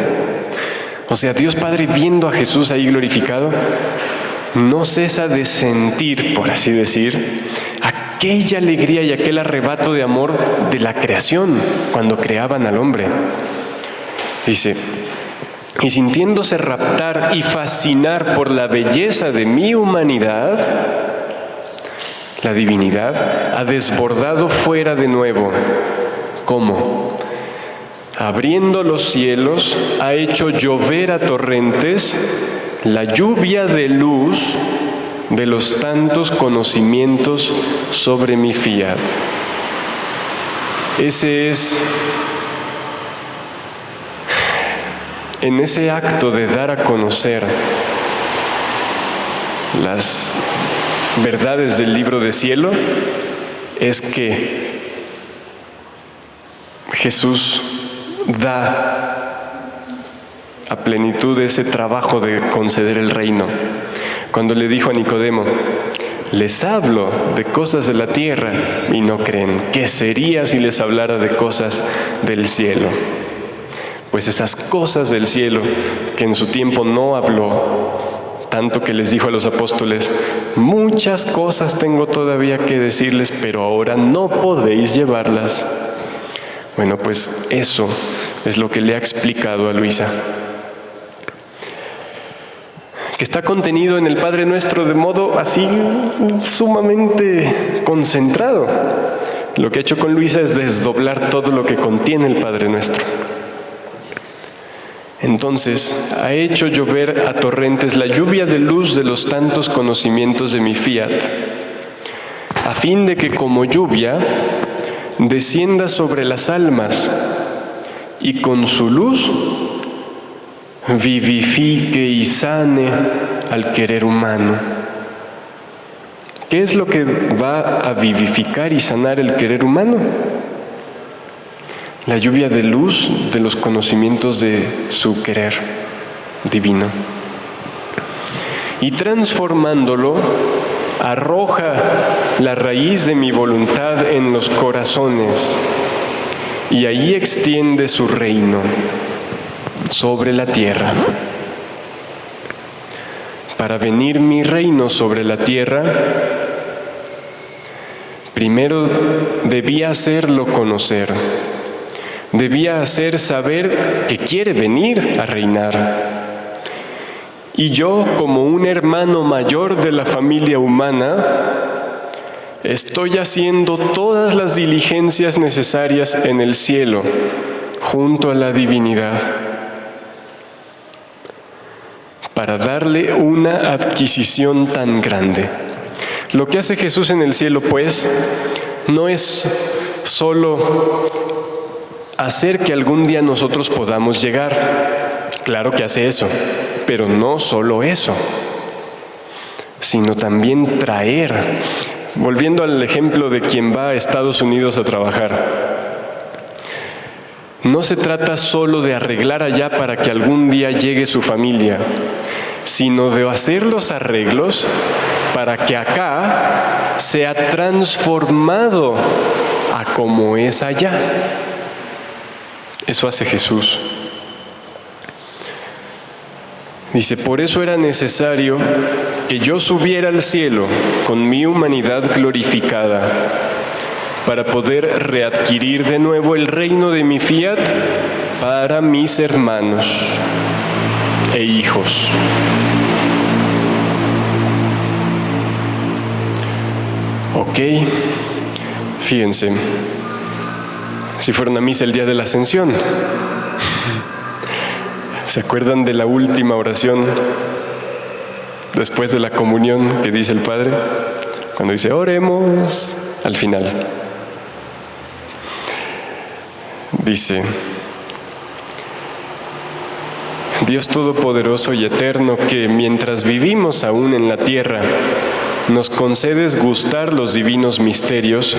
o sea, Dios Padre viendo a Jesús ahí glorificado, no cesa de sentir, por así decir, aquella alegría y aquel arrebato de amor de la creación cuando creaban al hombre. Dice, y sintiéndose raptar y fascinar por la belleza de mi humanidad, la divinidad ha desbordado fuera de nuevo. ¿Cómo? Abriendo los cielos, ha hecho llover a torrentes la lluvia de luz de los tantos conocimientos sobre mi fiat. En ese acto de dar a conocer las verdades del libro de cielo, es que Jesús da a plenitud ese trabajo de conceder el reino. Cuando le dijo a Nicodemo, les hablo de cosas de la tierra y no creen. ¿Qué sería si les hablara de cosas del cielo? Pues esas cosas del cielo que en su tiempo no habló, tanto que les dijo a los apóstoles, muchas cosas tengo todavía que decirles, pero ahora no podéis llevarlas. Bueno, pues eso es lo que le ha explicado a Luisa, que está contenido en el Padre Nuestro de modo así sumamente concentrado. Lo que ha hecho con Luisa es desdoblar todo lo que contiene el Padre Nuestro. Entonces, ha hecho llover a torrentes la lluvia de luz de los tantos conocimientos de mi fiat, a fin de que como lluvia descienda sobre las almas y con su luz vivifique y sane al querer humano. ¿Qué es lo que va a vivificar y sanar el querer humano? La lluvia de luz de los conocimientos de su querer divino. Y transformándolo, arroja la raíz de mi voluntad en los corazones y ahí extiende su reino sobre la tierra. Para venir mi reino sobre la tierra, primero debía hacerlo conocer, debía hacer saber que quiere venir a reinar. Y yo, como un hermano mayor de la familia humana, estoy haciendo todas las diligencias necesarias en el cielo, junto a la divinidad, para darle una adquisición tan grande. Lo que hace Jesús en el cielo, pues, no es solo hacer que algún día nosotros podamos llegar. Claro que hace eso, pero no solo eso, sino también traer. Volviendo al ejemplo de quien va a Estados Unidos a trabajar, no se trata solo de arreglar allá para que algún día llegue su familia, sino de hacer los arreglos para que acá sea transformado a como es allá. Eso hace Jesús. Dice, por eso era necesario que yo subiera al cielo con mi humanidad glorificada, para poder readquirir de nuevo el reino de mi fiat para mis hermanos e hijos. Ok, fíjense, si fueron a misa el día de la Ascensión, ¿se acuerdan de la última oración después de la comunión que dice el Padre? Cuando dice, oremos, al final. Dice, Dios Todopoderoso y Eterno, que mientras vivimos aún en la tierra, nos concedes gustar los divinos misterios,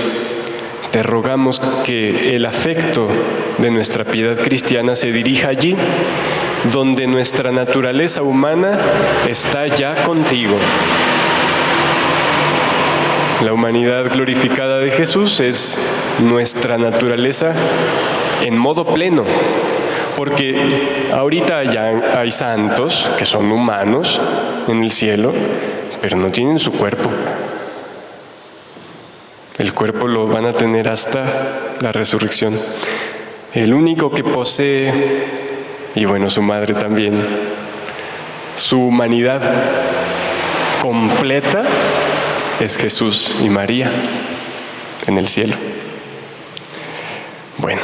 te rogamos que el afecto de nuestra piedad cristiana se dirija allí, donde nuestra naturaleza humana está ya contigo. La humanidad glorificada de Jesús es nuestra naturaleza en modo pleno, porque ahorita ya hay santos que son humanos en el cielo, pero no tienen su cuerpo. El cuerpo lo van a tener hasta la resurrección. El único que posee, y bueno, su madre también, su humanidad completa es Jesús y María en el cielo. Bueno.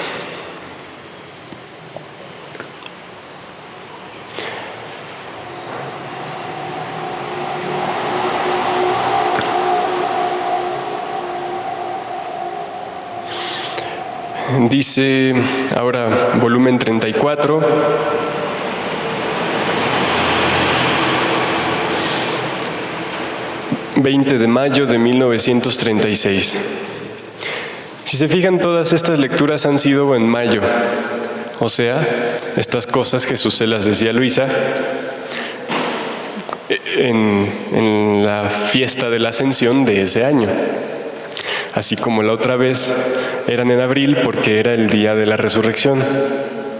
Dice ahora volumen 34. ...20 de mayo de 1936. Si se fijan, todas estas lecturas han sido en mayo. O sea, estas cosas Jesús se las decía a Luisa en la fiesta de la Ascensión de ese año. Así como la otra vez eran en abril porque era el día de la resurrección,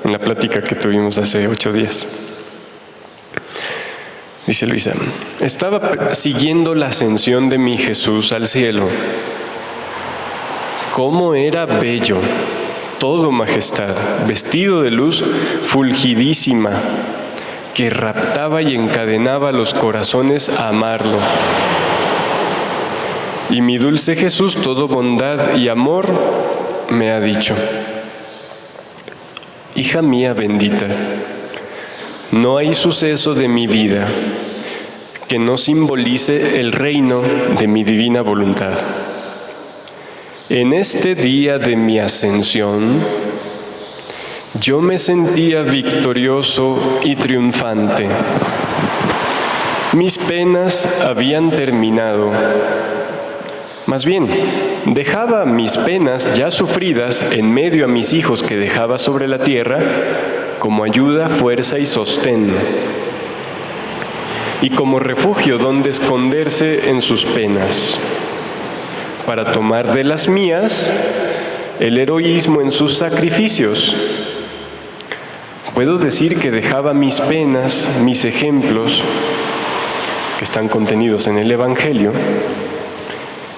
en la plática que tuvimos hace 8 días. Dice Luisa, estaba siguiendo la ascensión de mi Jesús al cielo. Cómo era bello, todo majestad, vestido de luz fulgidísima, que raptaba y encadenaba los corazones a amarlo. Y mi dulce Jesús, todo bondad y amor, me ha dicho: hija mía bendita, no hay suceso de mi vida que no simbolice el reino de mi divina voluntad. En este día de mi ascensión, yo me sentía victorioso y triunfante. Mis penas habían terminado. Más bien, dejaba mis penas ya sufridas en medio a mis hijos que dejaba sobre la tierra como ayuda, fuerza y sostén, y como refugio donde esconderse en sus penas, para tomar de las mías el heroísmo en sus sacrificios. Puedo decir que dejaba mis penas, mis ejemplos, que están contenidos en el Evangelio,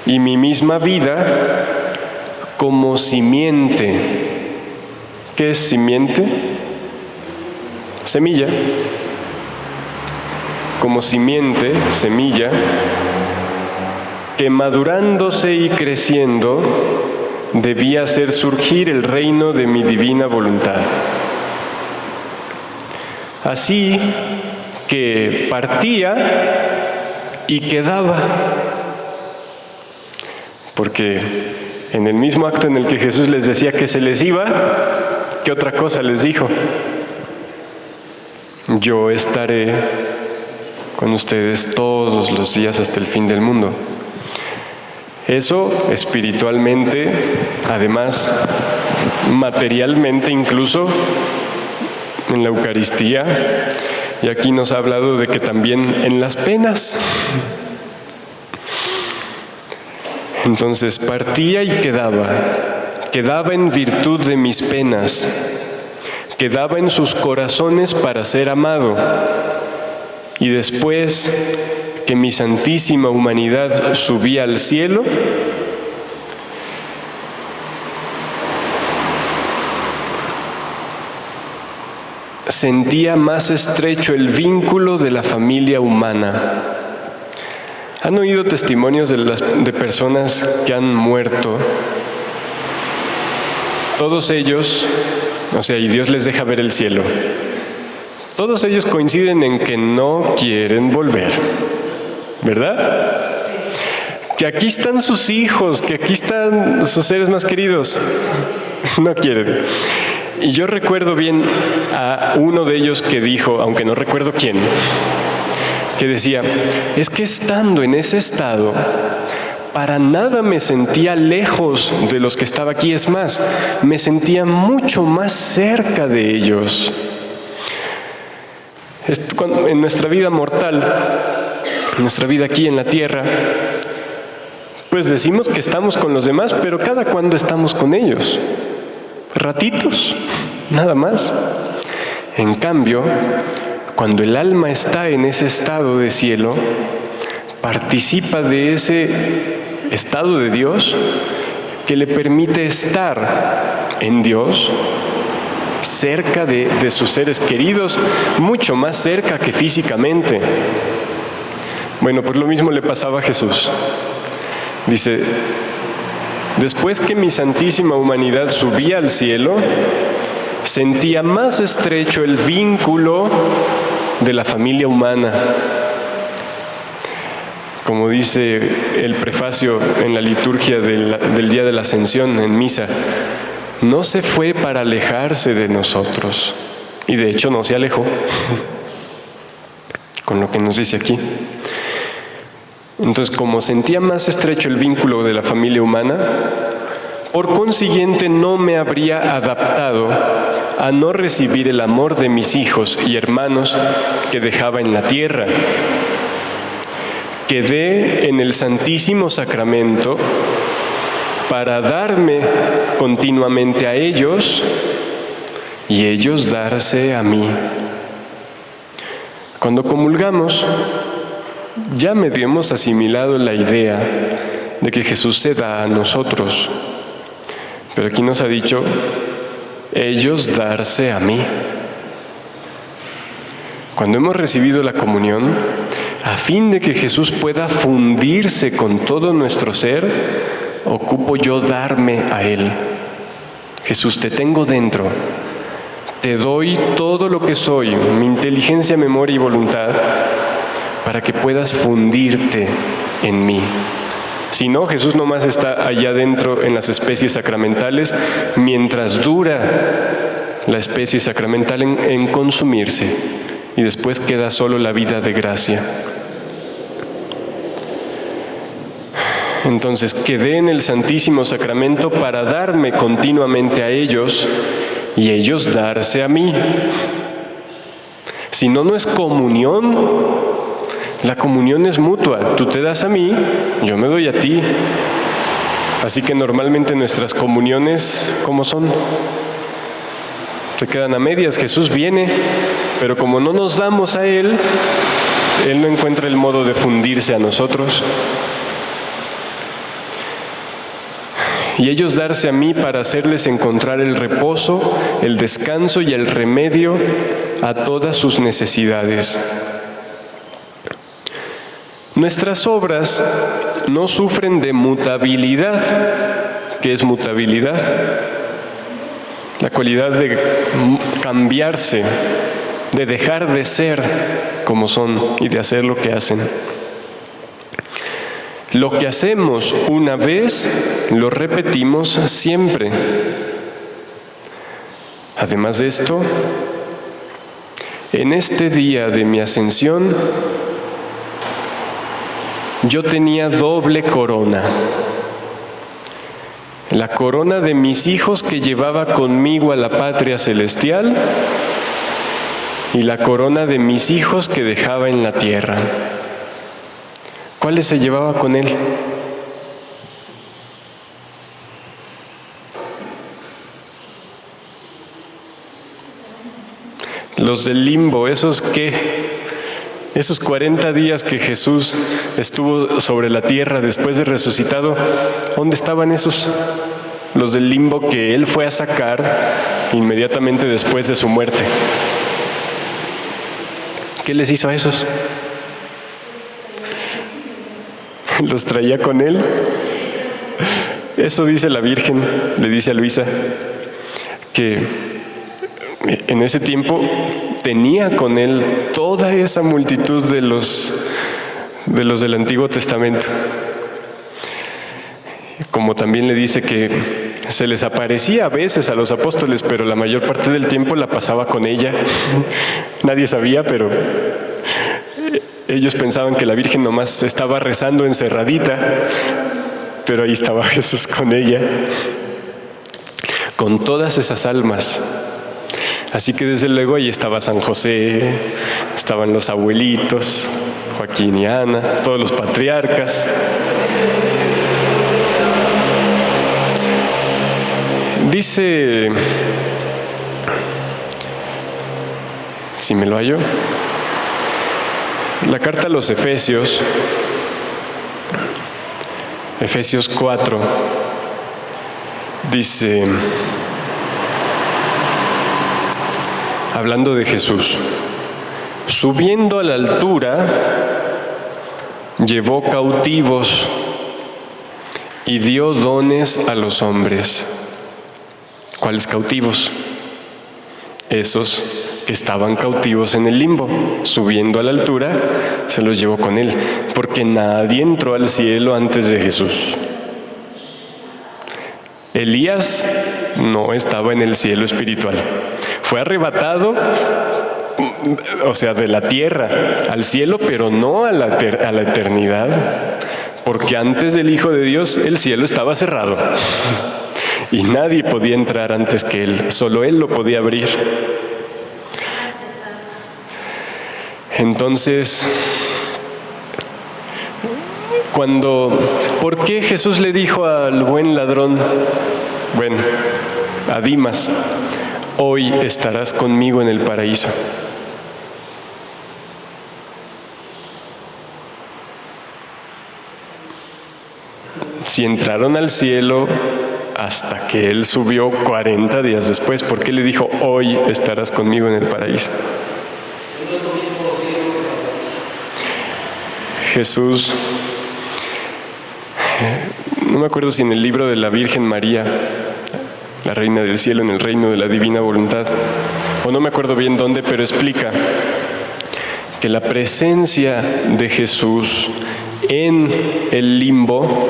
y mi misma vida como simiente. ¿Qué es simiente? Semilla. Como simiente, semilla, que madurándose y creciendo debía hacer surgir el reino de mi divina voluntad. Así que partía y quedaba. Porque en el mismo acto en el que Jesús les decía que se les iba, ¿qué otra cosa les dijo? Yo estaré con ustedes todos los días hasta el fin del mundo. Eso espiritualmente, además materialmente incluso, en la Eucaristía, y aquí nos ha hablado de que también en las penas. Entonces partía y quedaba en virtud de mis penas, quedaba en sus corazones para ser amado, y después que mi santísima humanidad subía al cielo, sentía más estrecho el vínculo de la familia humana. ¿Han oído testimonios de personas que han muerto? Todos ellos, y Dios les deja ver el cielo. Todos ellos coinciden en que no quieren volver, ¿verdad? Que aquí están sus hijos, que aquí están sus seres más queridos. No quieren. Y yo recuerdo bien a uno de ellos que dijo, aunque no recuerdo quién, que decía, es que estando en ese estado, para nada me sentía lejos de los que estaba aquí. Es más, me sentía mucho más cerca de ellos. En nuestra vida mortal, en nuestra vida aquí en la tierra, pues decimos que estamos con los demás, pero ¿cada cuándo estamos con ellos? Ratitos, nada más. En cambio, cuando el alma está en ese estado de cielo, participa de ese estado de Dios que le permite estar en Dios, cerca de sus seres queridos, mucho más cerca que físicamente. Bueno, pues lo mismo le pasaba a Jesús. Dice, después que mi santísima humanidad subía al cielo, sentía más estrecho el vínculo de la familia humana. Como dice el prefacio en la liturgia del día de la Ascensión en misa, no se fue para alejarse de nosotros, y de hecho no se alejó, con lo que nos dice aquí. Entonces, como sentía más estrecho el vínculo de la familia humana, por consiguiente no me habría adaptado a no recibir el amor de mis hijos y hermanos que dejaba en la tierra. Quedé en el Santísimo Sacramento para darme continuamente a ellos y ellos darse a mí. Cuando comulgamos, ya medio hemos asimilado la idea de que Jesús se da a nosotros, pero aquí nos ha dicho, ellos darse a mí. Cuando hemos recibido la comunión, a fin de que Jesús pueda fundirse con todo nuestro ser, ocupo yo darme a Él. Jesús, te tengo dentro, te doy todo lo que soy, mi inteligencia, memoria y voluntad, para que puedas fundirte en mí. Si no, Jesús nomás está allá dentro en las especies sacramentales, mientras dura la especie sacramental en consumirse, y después queda solo la vida de gracia. Entonces, quedé en el Santísimo Sacramento para darme continuamente a ellos y ellos darse a mí. Si no, no es comunión. La comunión es mutua. Tú te das a mí, yo me doy a ti. Así que normalmente nuestras comuniones, ¿cómo son? Se quedan a medias. Jesús viene, pero como no nos damos a Él, Él no encuentra el modo de fundirse a nosotros. Y ellos darse a mí para hacerles encontrar el reposo, el descanso y el remedio a todas sus necesidades. Nuestras obras no sufren de mutabilidad. ¿Qué es mutabilidad? La cualidad de cambiarse, de dejar de ser como son y de hacer lo que hacen. Lo que hacemos una vez, lo repetimos siempre. Además de esto, en este día de mi ascensión, yo tenía doble corona. La corona de mis hijos que llevaba conmigo a la patria celestial y la corona de mis hijos que dejaba en la tierra. ¿Cuáles se llevaba con él? Los del limbo, ¿esos qué? Esos 40 días que Jesús estuvo sobre la tierra después de resucitado, ¿dónde estaban esos? Los del limbo que Él fue a sacar inmediatamente después de su muerte. ¿Qué les hizo a esos? Los traía con Él. Eso dice la Virgen, le dice a Luisa, que en ese tiempo tenía con Él toda esa multitud de los del Antiguo Testamento. Como también le dice que se les aparecía a veces a los apóstoles, pero la mayor parte del tiempo la pasaba con ella. Nadie sabía, pero ellos pensaban que la Virgen nomás estaba rezando encerradita pero ahí estaba Jesús con ella, con todas esas almas. Así que desde luego ahí estaba San José, estaban los abuelitos, Joaquín y Ana, todos los patriarcas. Dice, si me lo hallo, la carta a los Efesios, Efesios 4, dice, hablando de Jesús, subiendo a la altura, llevó cautivos y dio dones a los hombres. ¿Cuáles cautivos? Esos que estaban cautivos en el limbo. Subiendo a la altura, se los llevó con él, porque nadie entró al cielo antes de Jesús. Elías no estaba en el cielo espiritual. Fue arrebatado, o sea, de la tierra al cielo, pero no a la eternidad, porque antes del Hijo de Dios el cielo estaba cerrado y nadie podía entrar antes que Él, solo Él lo podía abrir. Entonces, ¿por qué Jesús le dijo al buen ladrón, a Dimas, hoy estarás conmigo en el paraíso? Si entraron al cielo hasta que Él subió 40 días después, ¿por qué le dijo, hoy estarás conmigo en el paraíso? Jesús, no me acuerdo si en el libro de la Virgen María, la Reina del Cielo en el reino de la divina voluntad, o no me acuerdo bien dónde, pero explica que la presencia de Jesús en el limbo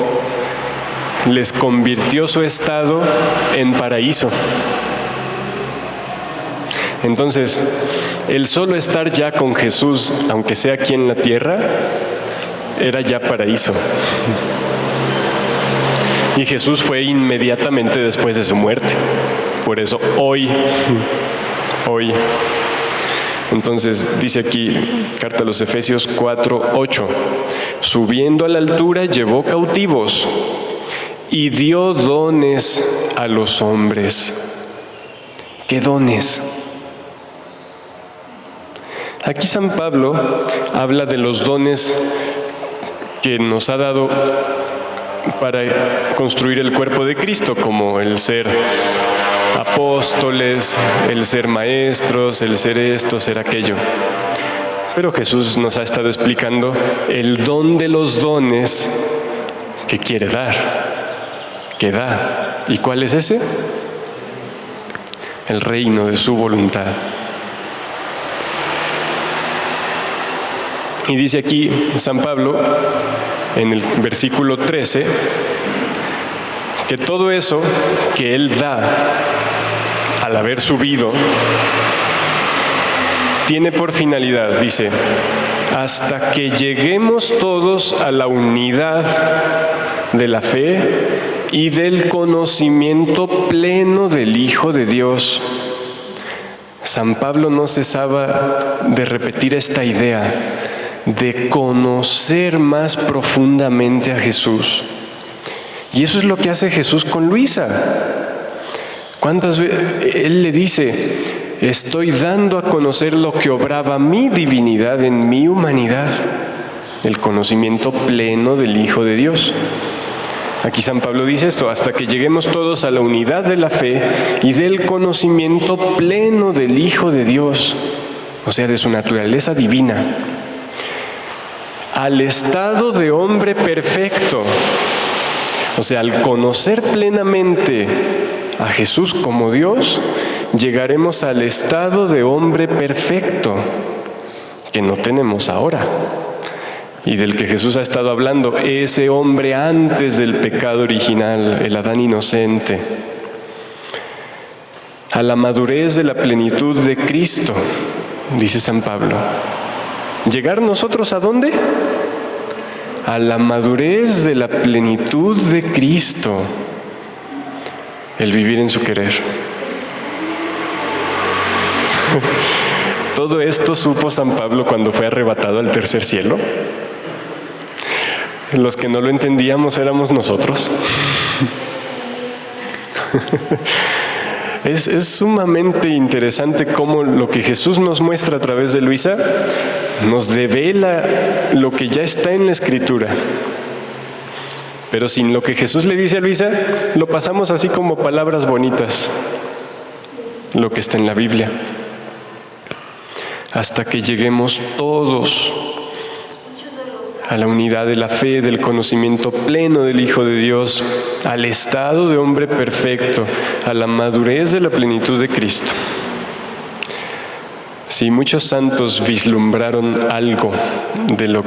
les convirtió su estado en paraíso. Entonces, el solo estar ya con Jesús, aunque sea aquí en la tierra, era ya paraíso. Y Jesús fue inmediatamente después de su muerte. Por eso hoy. Entonces dice aquí, carta a los Efesios 4:8, subiendo a la altura llevó cautivos y dio dones a los hombres. ¿Qué dones? Aquí San Pablo habla de los dones que nos ha dado para construir el cuerpo de Cristo, como el ser apóstoles, el ser maestros, el ser esto, ser aquello. Pero Jesús nos ha estado explicando el don de los dones que quiere dar, que da. ¿Y cuál es ese? El reino de su voluntad. Y dice aquí San Pablo, en el versículo 13, que todo eso que Él da al haber subido, tiene por finalidad, dice, hasta que lleguemos todos a la unidad de la fe y del conocimiento pleno del Hijo de Dios. San Pablo no cesaba de repetir esta idea de conocer más profundamente a Jesús. Y eso es lo que hace Jesús con Luisa. ¿Cuántas veces Él le dice, estoy dando a conocer lo que obraba mi divinidad en mi humanidad, el conocimiento pleno del Hijo de Dios? Aquí San Pablo dice esto, hasta que lleguemos todos a la unidad de la fe y del conocimiento pleno del Hijo de Dios, o sea, de su naturaleza divina, al estado de hombre perfecto. O sea, al conocer plenamente a Jesús como Dios, llegaremos al estado de hombre perfecto que no tenemos ahora y del que Jesús ha estado hablando, ese hombre antes del pecado original, el Adán inocente, a la madurez de la plenitud de Cristo, dice San Pablo. ¿Llegar nosotros a dónde? a la madurez de la plenitud de Cristo, el vivir en su querer. Todo esto supo San Pablo cuando fue arrebatado al tercer cielo. Los que no lo entendíamos éramos nosotros. Es sumamente interesante cómo lo que Jesús nos muestra a través de Luisa nos devela lo que ya está en la Escritura. Pero sin lo que Jesús le dice a Luisa, lo pasamos así como palabras bonitas, lo que está en la Biblia. Hasta que lleguemos todos a la unidad de la fe, del conocimiento pleno del Hijo de Dios, al estado de hombre perfecto, a la madurez de la plenitud de Cristo. Sí, muchos santos vislumbraron algo de lo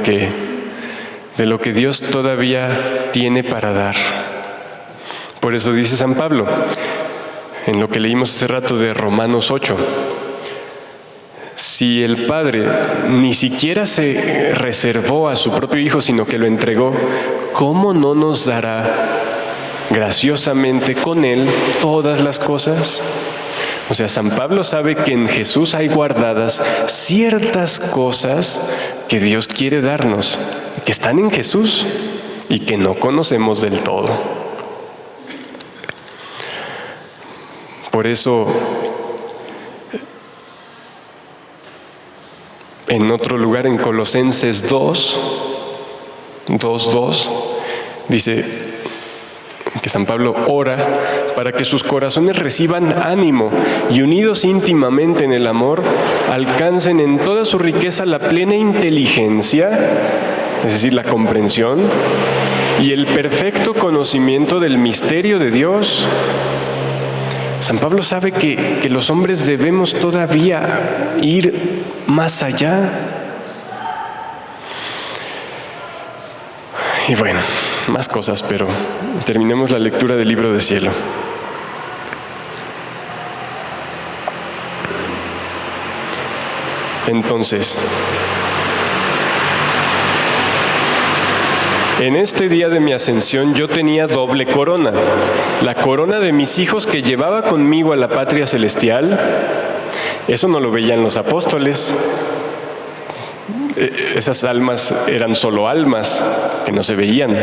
que Dios todavía tiene para dar. Por eso dice San Pablo, en lo que leímos hace rato de Romanos 8, si el Padre ni siquiera se reservó a su propio Hijo, sino que lo entregó, ¿cómo no nos dará graciosamente con Él todas las cosas? O sea, San Pablo sabe que en Jesús hay guardadas ciertas cosas que Dios quiere darnos, que están en Jesús y que no conocemos del todo. Por eso, en otro lugar, en Colosenses 2:2, dice que San Pablo ora para que sus corazones reciban ánimo y unidos íntimamente en el amor, alcancen en toda su riqueza la plena inteligencia, es decir, la comprensión, y el perfecto conocimiento del misterio de Dios. San Pablo sabe que los hombres debemos todavía ir más allá. Y bueno, más cosas, pero terminemos la lectura del libro de Cielo. Entonces, en este día de mi ascensión yo tenía doble corona, la corona de mis hijos que llevaba conmigo a la patria celestial. Eso no lo veían los apóstoles. Esas almas eran solo almas que no se veían.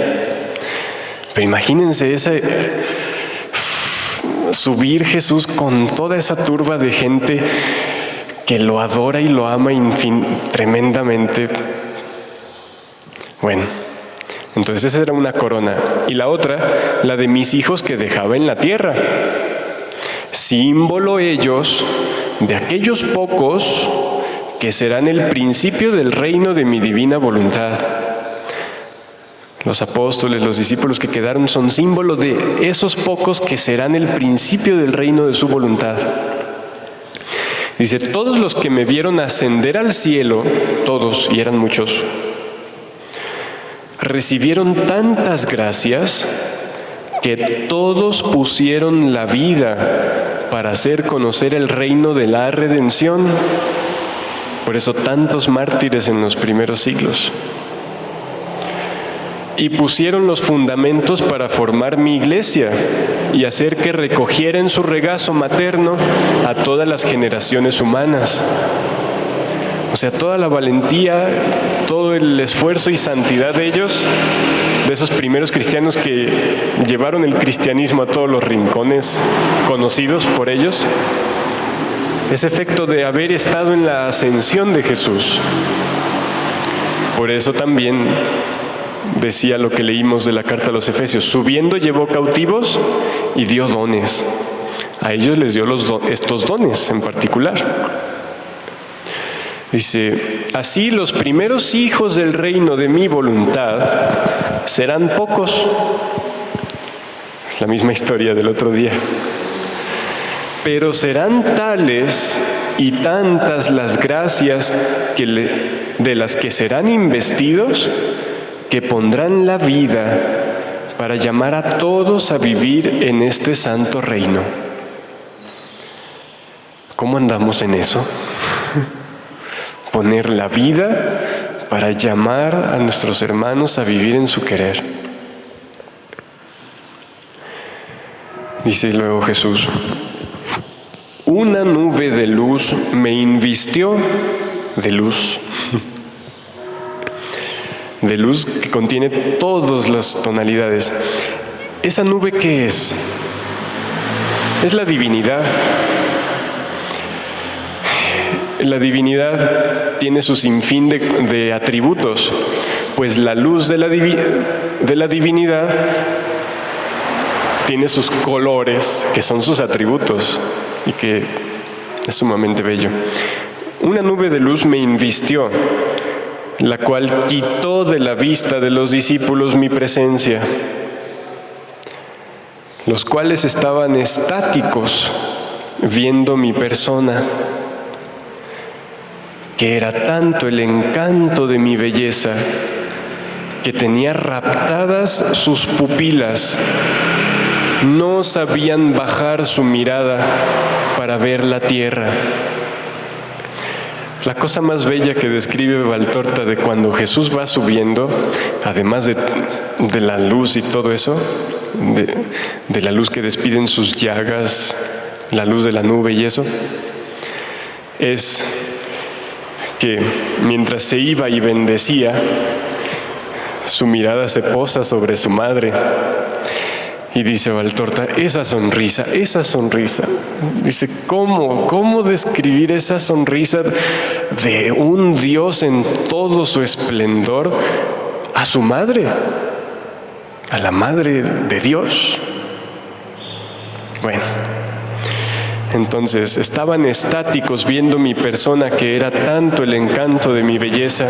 Pero imagínense subir Jesús con toda esa turba de gente que lo adora y lo ama tremendamente. Bueno, entonces esa era una corona. Y la otra, la de mis hijos que dejaba en la tierra. Símbolo ellos de aquellos pocos que serán el principio del reino de mi divina voluntad. Los apóstoles, los discípulos que quedaron son símbolo de esos pocos que serán el principio del reino de su voluntad. Dice, todos los que me vieron ascender al cielo, todos, y eran muchos, recibieron tantas gracias que todos pusieron la vida para hacer conocer el reino de la redención. Por eso tantos mártires en los primeros siglos. Y pusieron los fundamentos para formar mi iglesia y hacer que recogiera en su regazo materno a todas las generaciones humanas. O sea, toda la valentía, todo el esfuerzo y santidad de ellos, de esos primeros cristianos que llevaron el cristianismo a todos los rincones conocidos por ellos, es efecto de haber estado en la ascensión de Jesús. Por eso también decía lo que leímos de la carta a los Efesios, subiendo llevó cautivos y dio dones. A ellos les dio estos dones en particular. Dice, así los primeros hijos del reino de mi voluntad serán pocos. La misma historia del otro día. Pero serán tales y tantas las gracias de las que serán investidos, que pondrán la vida para llamar a todos a vivir en este santo reino. ¿Cómo andamos en eso? Poner la vida para llamar a nuestros hermanos a vivir en su querer. Dice luego Jesús: una nube de luz me invistió, de luz que contiene todas las tonalidades. ¿Esa nube qué es? Es la divinidad. La divinidad tiene su sinfín de atributos, pues la luz de la divinidad tiene sus colores, que son sus atributos, y que es sumamente bello. Una nube de luz me invistió, la cual quitó de la vista de los discípulos mi presencia, los cuales estaban estáticos viendo mi persona, que era tanto el encanto de mi belleza que tenía raptadas sus pupilas. No sabían bajar su mirada para ver la tierra. La cosa más bella que describe Valtorta de cuando Jesús va subiendo, además de la luz y todo eso, de la luz que despiden sus llagas, la luz de la nube y eso, es que mientras se iba y bendecía, su mirada se posa sobre su madre. Y dice Valtorta, esa sonrisa, dice, ¿cómo describir esa sonrisa de un Dios en todo su esplendor a su madre, a la madre de Dios? Bueno, entonces estaban estáticos viendo mi persona, que era tanto el encanto de mi belleza,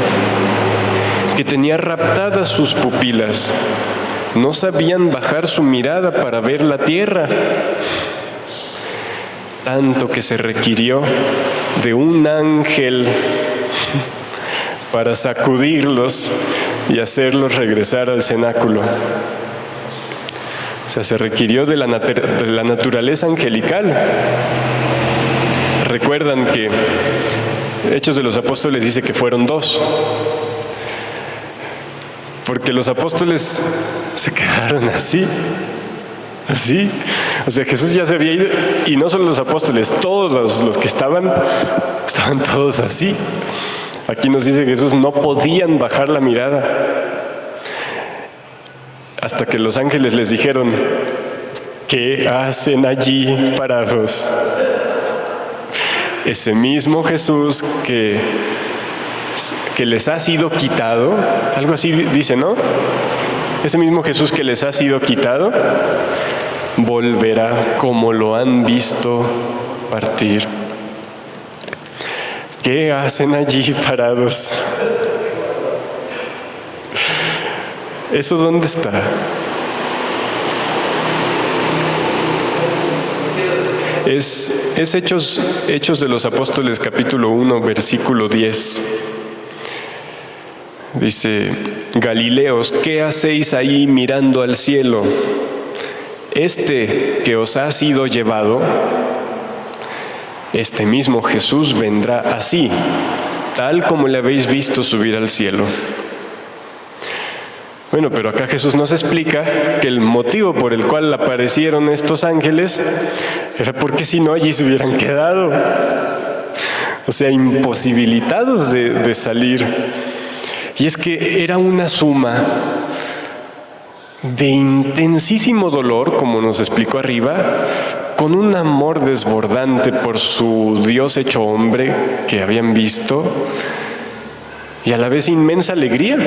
que tenía raptadas sus pupilas. No sabían bajar su mirada para ver la tierra, tanto que se requirió de un ángel para sacudirlos y hacerlos regresar al cenáculo. O sea, se requirió de la naturaleza angelical. Recuerdan que Hechos de los Apóstoles dice que fueron 2. Porque los apóstoles se quedaron así. O sea, Jesús ya se había ido, y no solo los apóstoles, todos los que estaban todos así. Aquí nos dice Jesús, no podían bajar la mirada. Hasta que los ángeles les dijeron, ¿qué hacen allí parados? Ese mismo Jesús que les ha sido quitado, algo así dice, ¿no? Ese mismo Jesús que les ha sido quitado, volverá como lo han visto partir. ¿Qué hacen allí parados? ¿Eso dónde está? Es Hechos de los Apóstoles, capítulo 1, versículo 10. Dice, Galileos, ¿qué hacéis ahí mirando al cielo? Este que os ha sido llevado, este mismo Jesús vendrá así, tal como le habéis visto subir al cielo. Bueno, pero acá Jesús nos explica que el motivo por el cual aparecieron estos ángeles era porque si no allí se hubieran quedado. O sea, imposibilitados de salir. Y es que era una suma de intensísimo dolor, como nos explicó arriba, con un amor desbordante por su Dios hecho hombre que habían visto, y a la vez inmensa alegría.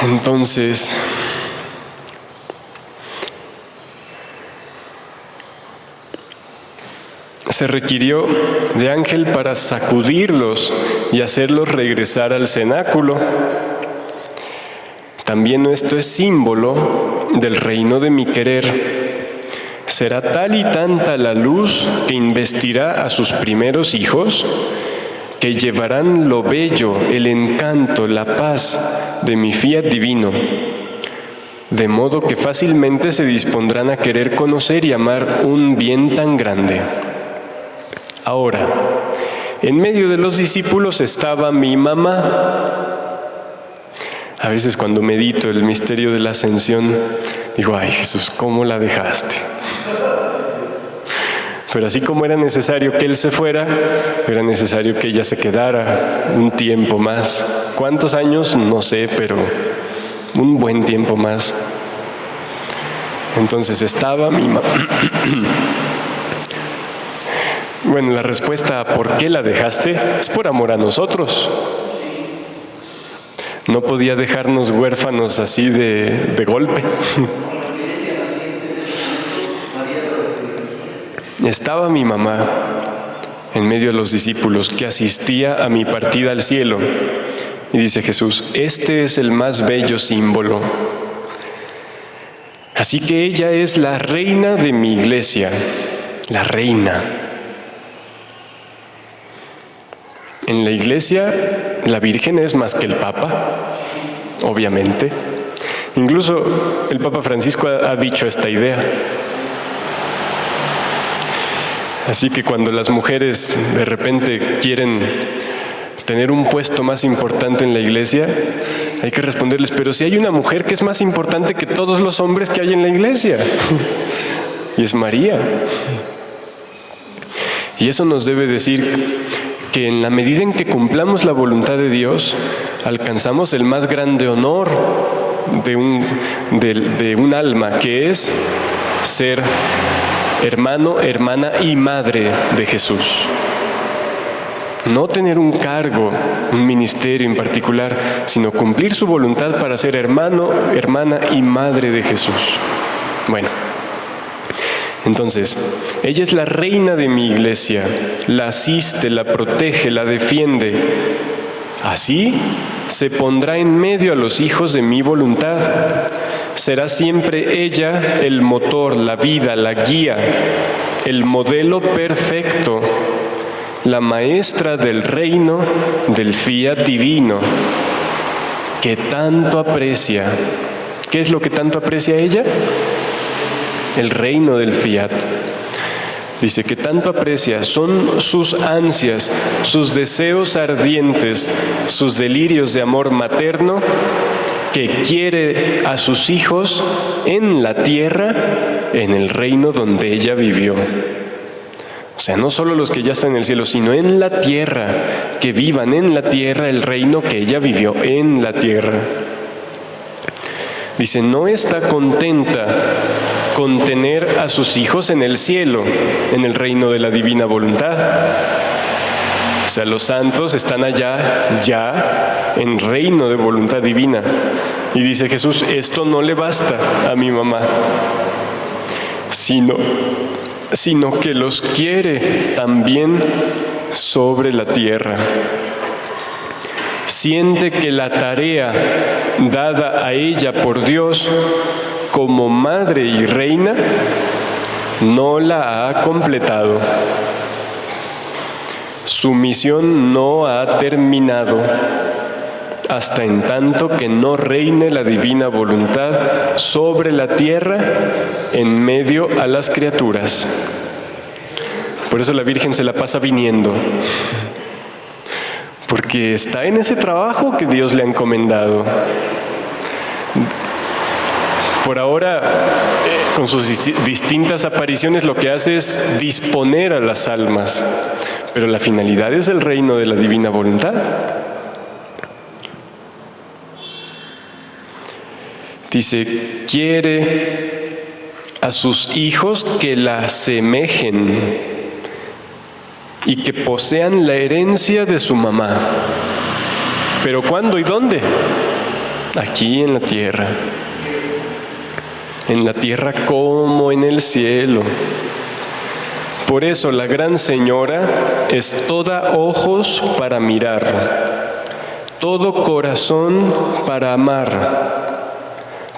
Entonces, se requirió de ángel para sacudirlos y hacerlos regresar al cenáculo. También esto es símbolo del reino de mi querer, Será tal y tanta la luz que investirá a sus primeros hijos, que llevarán lo bello, el encanto, la paz de mi fiat divino, de modo que fácilmente se dispondrán a querer conocer y amar un bien tan grande. Ahora, en medio de los discípulos estaba mi mamá. A veces cuando medito el misterio de la ascensión, digo, ay Jesús, ¿cómo la dejaste? Pero así como era necesario que Él se fuera, era necesario que ella se quedara un tiempo más. ¿Cuántos años? No sé, pero un buen tiempo más. Entonces estaba mi mamá. Bueno, la respuesta a por qué la dejaste es por amor a nosotros. No podía dejarnos huérfanos así de golpe. Estaba mi mamá en medio de los discípulos que asistía a mi partida al cielo. Y dice Jesús, este es el más bello símbolo. Así que ella es la reina de mi iglesia, la reina. En la iglesia, la Virgen es más que el Papa, obviamente. Incluso el Papa Francisco ha dicho esta idea. Así que cuando las mujeres de repente quieren tener un puesto más importante en la iglesia, hay que responderles, pero si hay una mujer que es más importante que todos los hombres que hay en la iglesia, y es María. Y eso nos debe decir que en la medida en que cumplamos la voluntad de Dios, alcanzamos el más grande honor de un alma, que es ser hermano, hermana y madre de Jesús. No tener un cargo, un ministerio en particular, sino cumplir su voluntad para ser hermano, hermana y madre de Jesús. Bueno, entonces, ella es la reina de mi iglesia, la asiste, la protege, la defiende. Así se pondrá en medio a los hijos de mi voluntad. Será siempre ella el motor, la vida, la guía, el modelo perfecto, la maestra del reino del fiat divino, que tanto aprecia. ¿Qué es lo que tanto aprecia ella? El reino del fiat. Dice que tanto aprecia, son sus ansias, sus deseos ardientes, sus delirios de amor materno, que quiere a sus hijos en la tierra, en el reino donde ella vivió. O sea, no solo los que ya están en el cielo, sino en la tierra, que vivan en la tierra el reino que ella vivió en la tierra. Dice, no está contenta con tener a sus hijos en el cielo, en el reino de la divina voluntad. O sea, los santos están allá ya en reino de voluntad divina. Y dice Jesús, esto no le basta a mi mamá, sino que los quiere también sobre la tierra. Siente que la tarea dada a ella por Dios como madre y reina no la ha completado. Su misión no ha terminado hasta en tanto que no reine la divina voluntad sobre la tierra en medio a las criaturas. Por eso la Virgen se la pasa viniendo, porque está en ese trabajo que Dios le ha encomendado. Por ahora, con sus distintas apariciones, lo que hace es disponer a las almas, pero la finalidad es el reino de la divina voluntad. Dice, quiere a sus hijos que la asemejen y que posean la herencia de su mamá. ¿Pero cuándo y dónde? Aquí en la tierra. En la tierra como en el cielo. Por eso la gran señora es toda ojos para mirar, todo corazón para amar,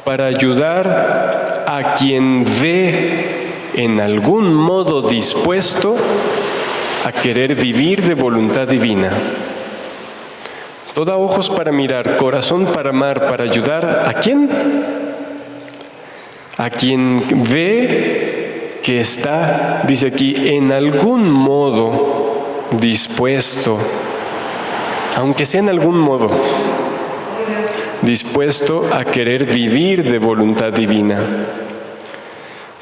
para ayudar a quien ve en algún modo dispuesto a querer vivir de voluntad divina. Toda ojos para mirar, corazón para amar, para ayudar. ¿A quién? A quien ve que está, dice aquí, en algún modo dispuesto, aunque sea en algún modo, dispuesto a querer vivir de voluntad divina.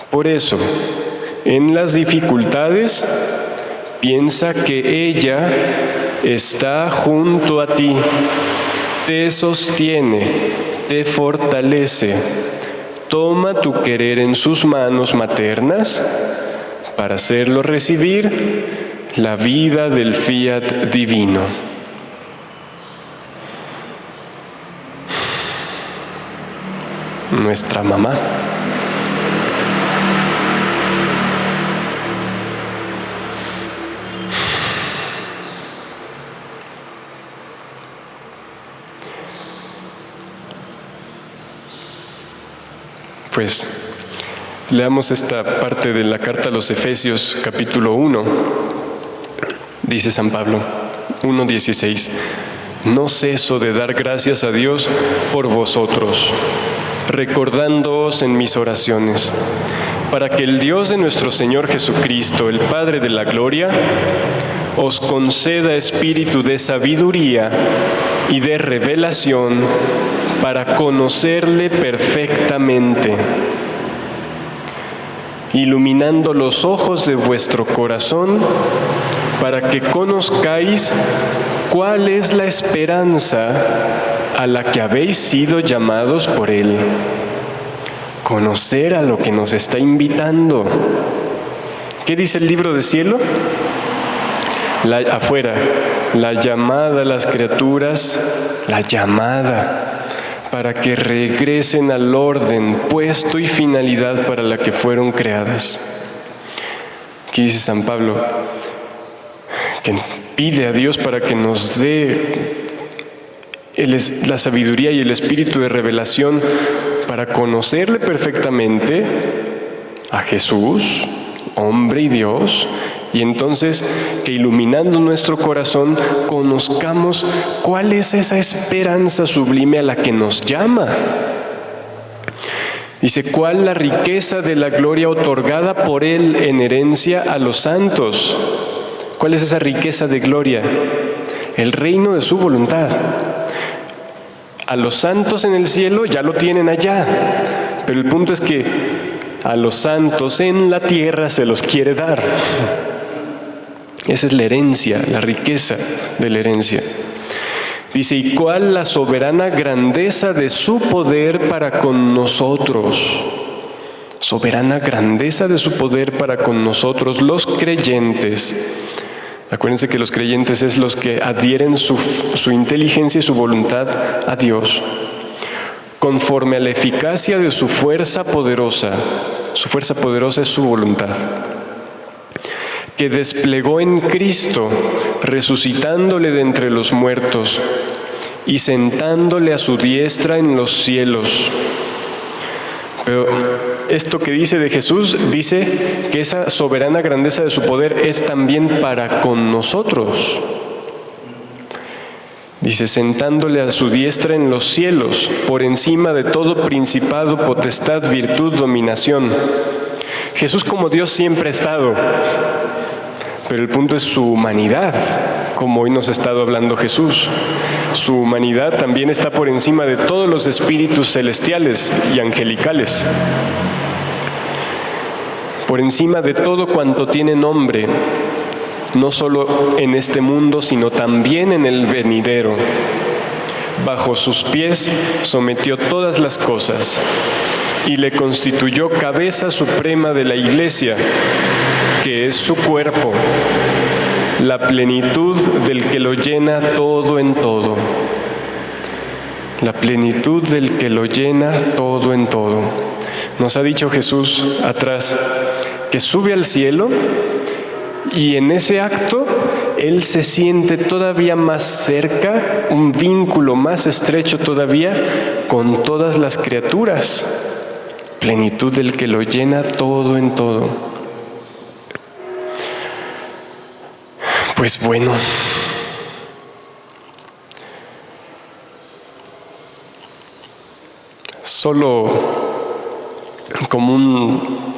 Por eso, en las dificultades, piensa que ella está junto a ti, te sostiene, te fortalece. Toma tu querer en sus manos maternas para hacerlo recibir la vida del fiat divino. Nuestra mamá. Pues leamos esta parte de la carta a los Efesios, capítulo 1. Dice San Pablo, 1:16. No ceso de dar gracias a Dios por vosotros, recordándoos en mis oraciones, para que el Dios de nuestro Señor Jesucristo, el Padre de la gloria, os conceda espíritu de sabiduría y de revelación para conocerle perfectamente, iluminando los ojos de vuestro corazón, para que conozcáis cuál es la esperanza a la que habéis sido llamados por Él. Conocer a lo que nos está invitando. ¿Qué dice el libro del cielo? Afuera, la llamada a las criaturas, la llamada para que regresen al orden, puesto y finalidad para la que fueron creadas. Aquí dice San Pablo, que pide a Dios para que nos dé la sabiduría y el espíritu de revelación para conocerle perfectamente a Jesús, hombre y Dios, y entonces que iluminando nuestro corazón conozcamos cuál es esa esperanza sublime a la que nos llama. Dice, ¿cuál la riqueza de la gloria otorgada por Él en herencia a los santos? ¿Cuál es esa riqueza de gloria? El reino de su voluntad. A los santos en el cielo ya lo tienen allá, pero el punto es que a los santos en la tierra se los quiere dar. Esa es la herencia, la riqueza de la herencia. Dice, ¿y cuál la soberana grandeza de su poder para con nosotros? Soberana grandeza de su poder para con nosotros, los creyentes. Acuérdense que los creyentes es los que adhieren su inteligencia y su voluntad a Dios, conforme a la eficacia de su fuerza poderosa. Su fuerza poderosa es su voluntad, que desplegó en Cristo, resucitándole de entre los muertos y sentándole a su diestra en los cielos. Pero esto que dice de Jesús, dice que esa soberana grandeza de su poder es también para con nosotros. Dice, sentándole a su diestra en los cielos, por encima de todo principado, potestad, virtud, dominación. Jesús como Dios siempre ha estado, pero el punto es su humanidad, como hoy nos ha estado hablando Jesús. Su humanidad también está por encima de todos los espíritus celestiales y angelicales, por encima de todo cuanto tiene nombre, no solo en este mundo, sino también en el venidero. Bajo sus pies sometió todas las cosas y le constituyó cabeza suprema de la Iglesia, que es su cuerpo, la plenitud del que lo llena todo en todo. La plenitud del que lo llena todo en todo. Nos ha dicho Jesús atrás que sube al cielo y en ese acto Él se siente todavía más cerca, un vínculo más estrecho todavía con todas las criaturas. plenitud del que lo llena todo en todo. Pues bueno, solo como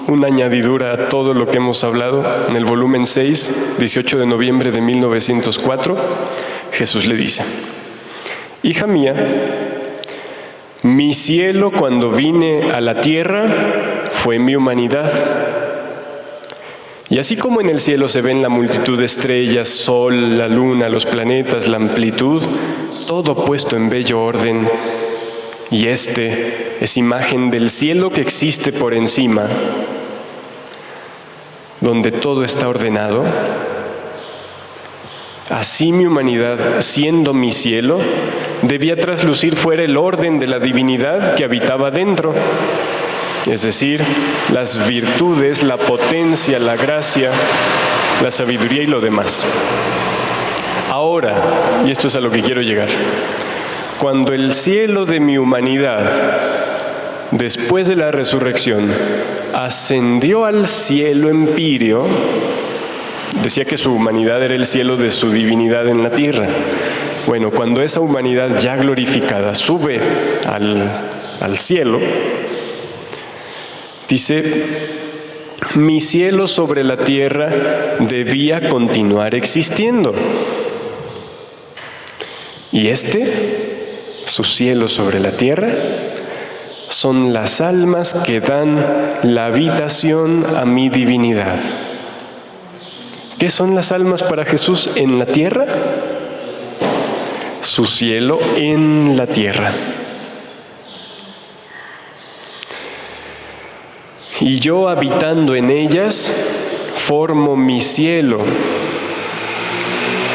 una añadidura a todo lo que hemos hablado, en el volumen 6, 18 de noviembre de 1904, Jesús le dice: hija mía, mi cielo cuando vine a la tierra fue mi humanidad. Y así como en el cielo se ven la multitud de estrellas, sol, la luna, los planetas, la amplitud, todo puesto en bello orden, y este es imagen del cielo que existe por encima, donde todo está ordenado, así mi humanidad, siendo mi cielo, debía traslucir fuera el orden de la divinidad que habitaba dentro, es decir, las virtudes, la potencia, la gracia, la sabiduría y lo demás. Ahora, y esto es a lo que quiero llegar, cuando el cielo de mi humanidad, después de la resurrección, ascendió al cielo empíreo, decía que su humanidad era el cielo de su divinidad en la tierra. Bueno, cuando esa humanidad ya glorificada sube al cielo, dice: mi cielo sobre la tierra debía continuar existiendo. Y su cielo sobre la tierra, son las almas que dan la habitación a mi divinidad. ¿Qué son las almas para Jesús en la tierra? Su cielo en la tierra. Y yo habitando en ellas, formo mi cielo.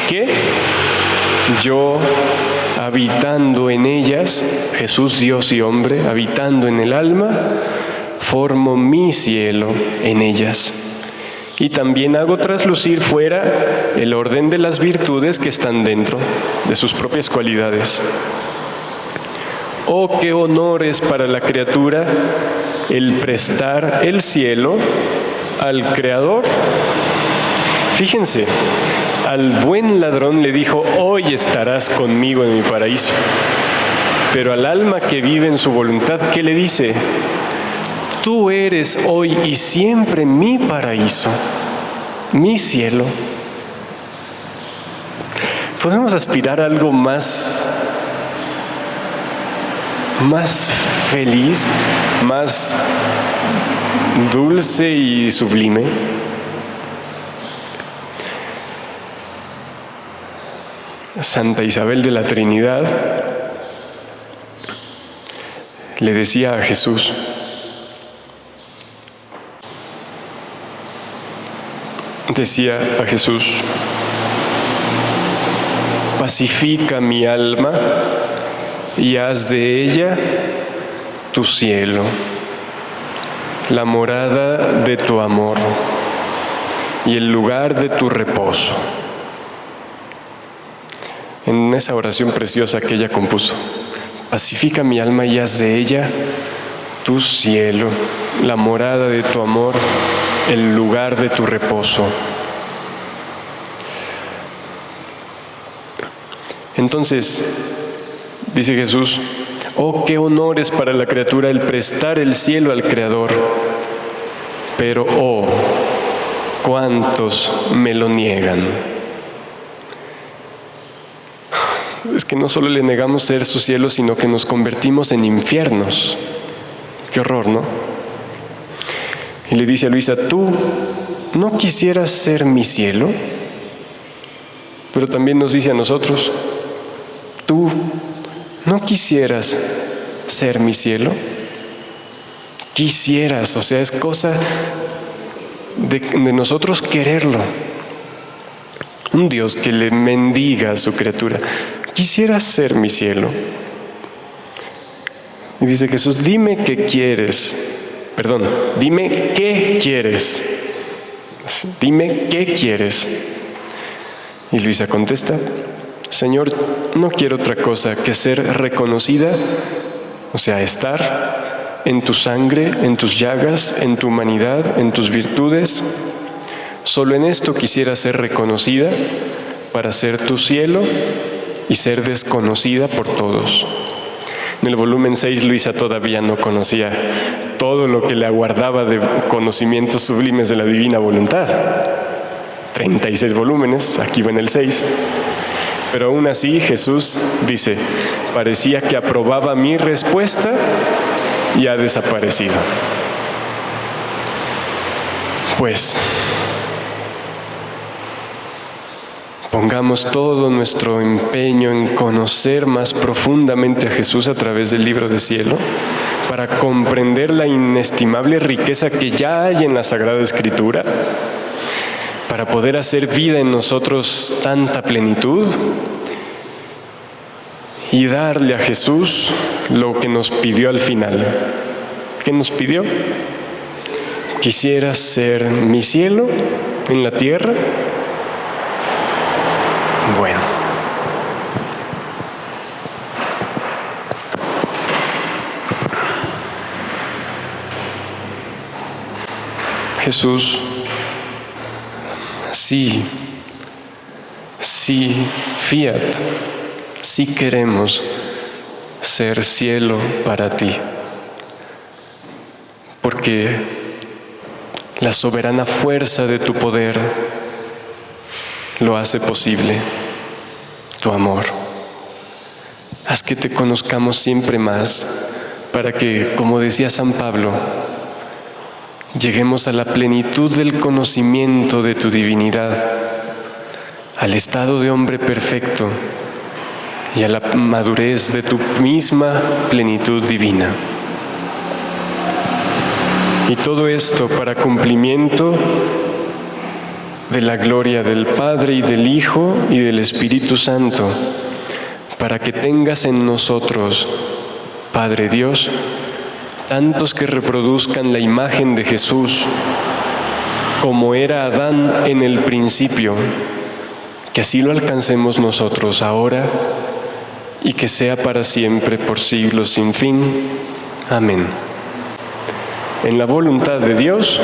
¿Qué? Yo habitando en ellas, Jesús Dios y hombre, habitando en el alma, formo mi cielo en ellas. Y también hago traslucir fuera el orden de las virtudes que están dentro de sus propias cualidades. Oh, qué honor es para la criatura el prestar el cielo al Creador. Fíjense, al buen ladrón le dijo: hoy estarás conmigo en mi paraíso. Pero al alma que vive en su voluntad, ¿qué le dice? Tú eres hoy y siempre mi paraíso, mi cielo. ¿Podemos aspirar a algo más feliz, más dulce y sublime? Santa Isabel de la Trinidad le decía a Jesús: pacifica mi alma y haz de ella tu cielo, la morada de tu amor y el lugar de tu reposo. En esa oración preciosa que ella compuso: pacifica mi alma y haz de ella tu cielo, la morada de tu amor, el lugar de tu reposo. Entonces, dice Jesús: oh, qué honor es para la criatura el prestar el cielo al Creador, pero oh, cuántos me lo niegan. Es que no solo le negamos ser su cielo, sino que nos convertimos en infiernos. Qué horror, ¿no? Y le dice a Luisa: ¿tú no quisieras ser mi cielo? Pero también nos dice a nosotros: ¿tú no quisieras ser mi cielo? Quisieras, o sea, es cosa de nosotros quererlo. Un Dios que le mendiga a su criatura: ¿quisieras ser mi cielo? Y dice Jesús: dime qué quieres. Dime qué quieres. Dime qué quieres. Y Luisa contesta: Señor, no quiero otra cosa que ser reconocida, o sea, estar en tu sangre, en tus llagas, en tu humanidad, en tus virtudes. Solo en esto quisiera ser reconocida para ser tu cielo y ser desconocida por todos. En el volumen 6, Luisa todavía no conocía todo lo que le aguardaba de conocimientos sublimes de la divina voluntad. 36 volúmenes, aquí va en el 6. Pero aún así Jesús dice, parecía que aprobaba mi respuesta y ha desaparecido. Pues, pongamos todo nuestro empeño en conocer más profundamente a Jesús a través del libro del cielo, para comprender la inestimable riqueza que ya hay en la Sagrada Escritura, para poder hacer vida en nosotros tanta plenitud y darle a Jesús lo que nos pidió al final. ¿Qué nos pidió? ¿Quisieras ser mi cielo en la tierra? Bueno. Jesús, sí, fiat, sí queremos ser cielo para ti, porque la soberana fuerza de tu poder lo hace posible, tu amor. Haz que te conozcamos siempre más, para que, como decía San Pablo, lleguemos a la plenitud del conocimiento de tu divinidad, al estado de hombre perfecto y a la madurez de tu misma plenitud divina. Y todo esto para cumplimiento de la gloria del Padre y del Hijo y del Espíritu Santo, para que tengas en nosotros, Padre Dios, tantos que reproduzcan la imagen de Jesús, como era Adán en el principio, que así lo alcancemos nosotros ahora y que sea para siempre, por siglos sin fin. Amén. En la voluntad de Dios,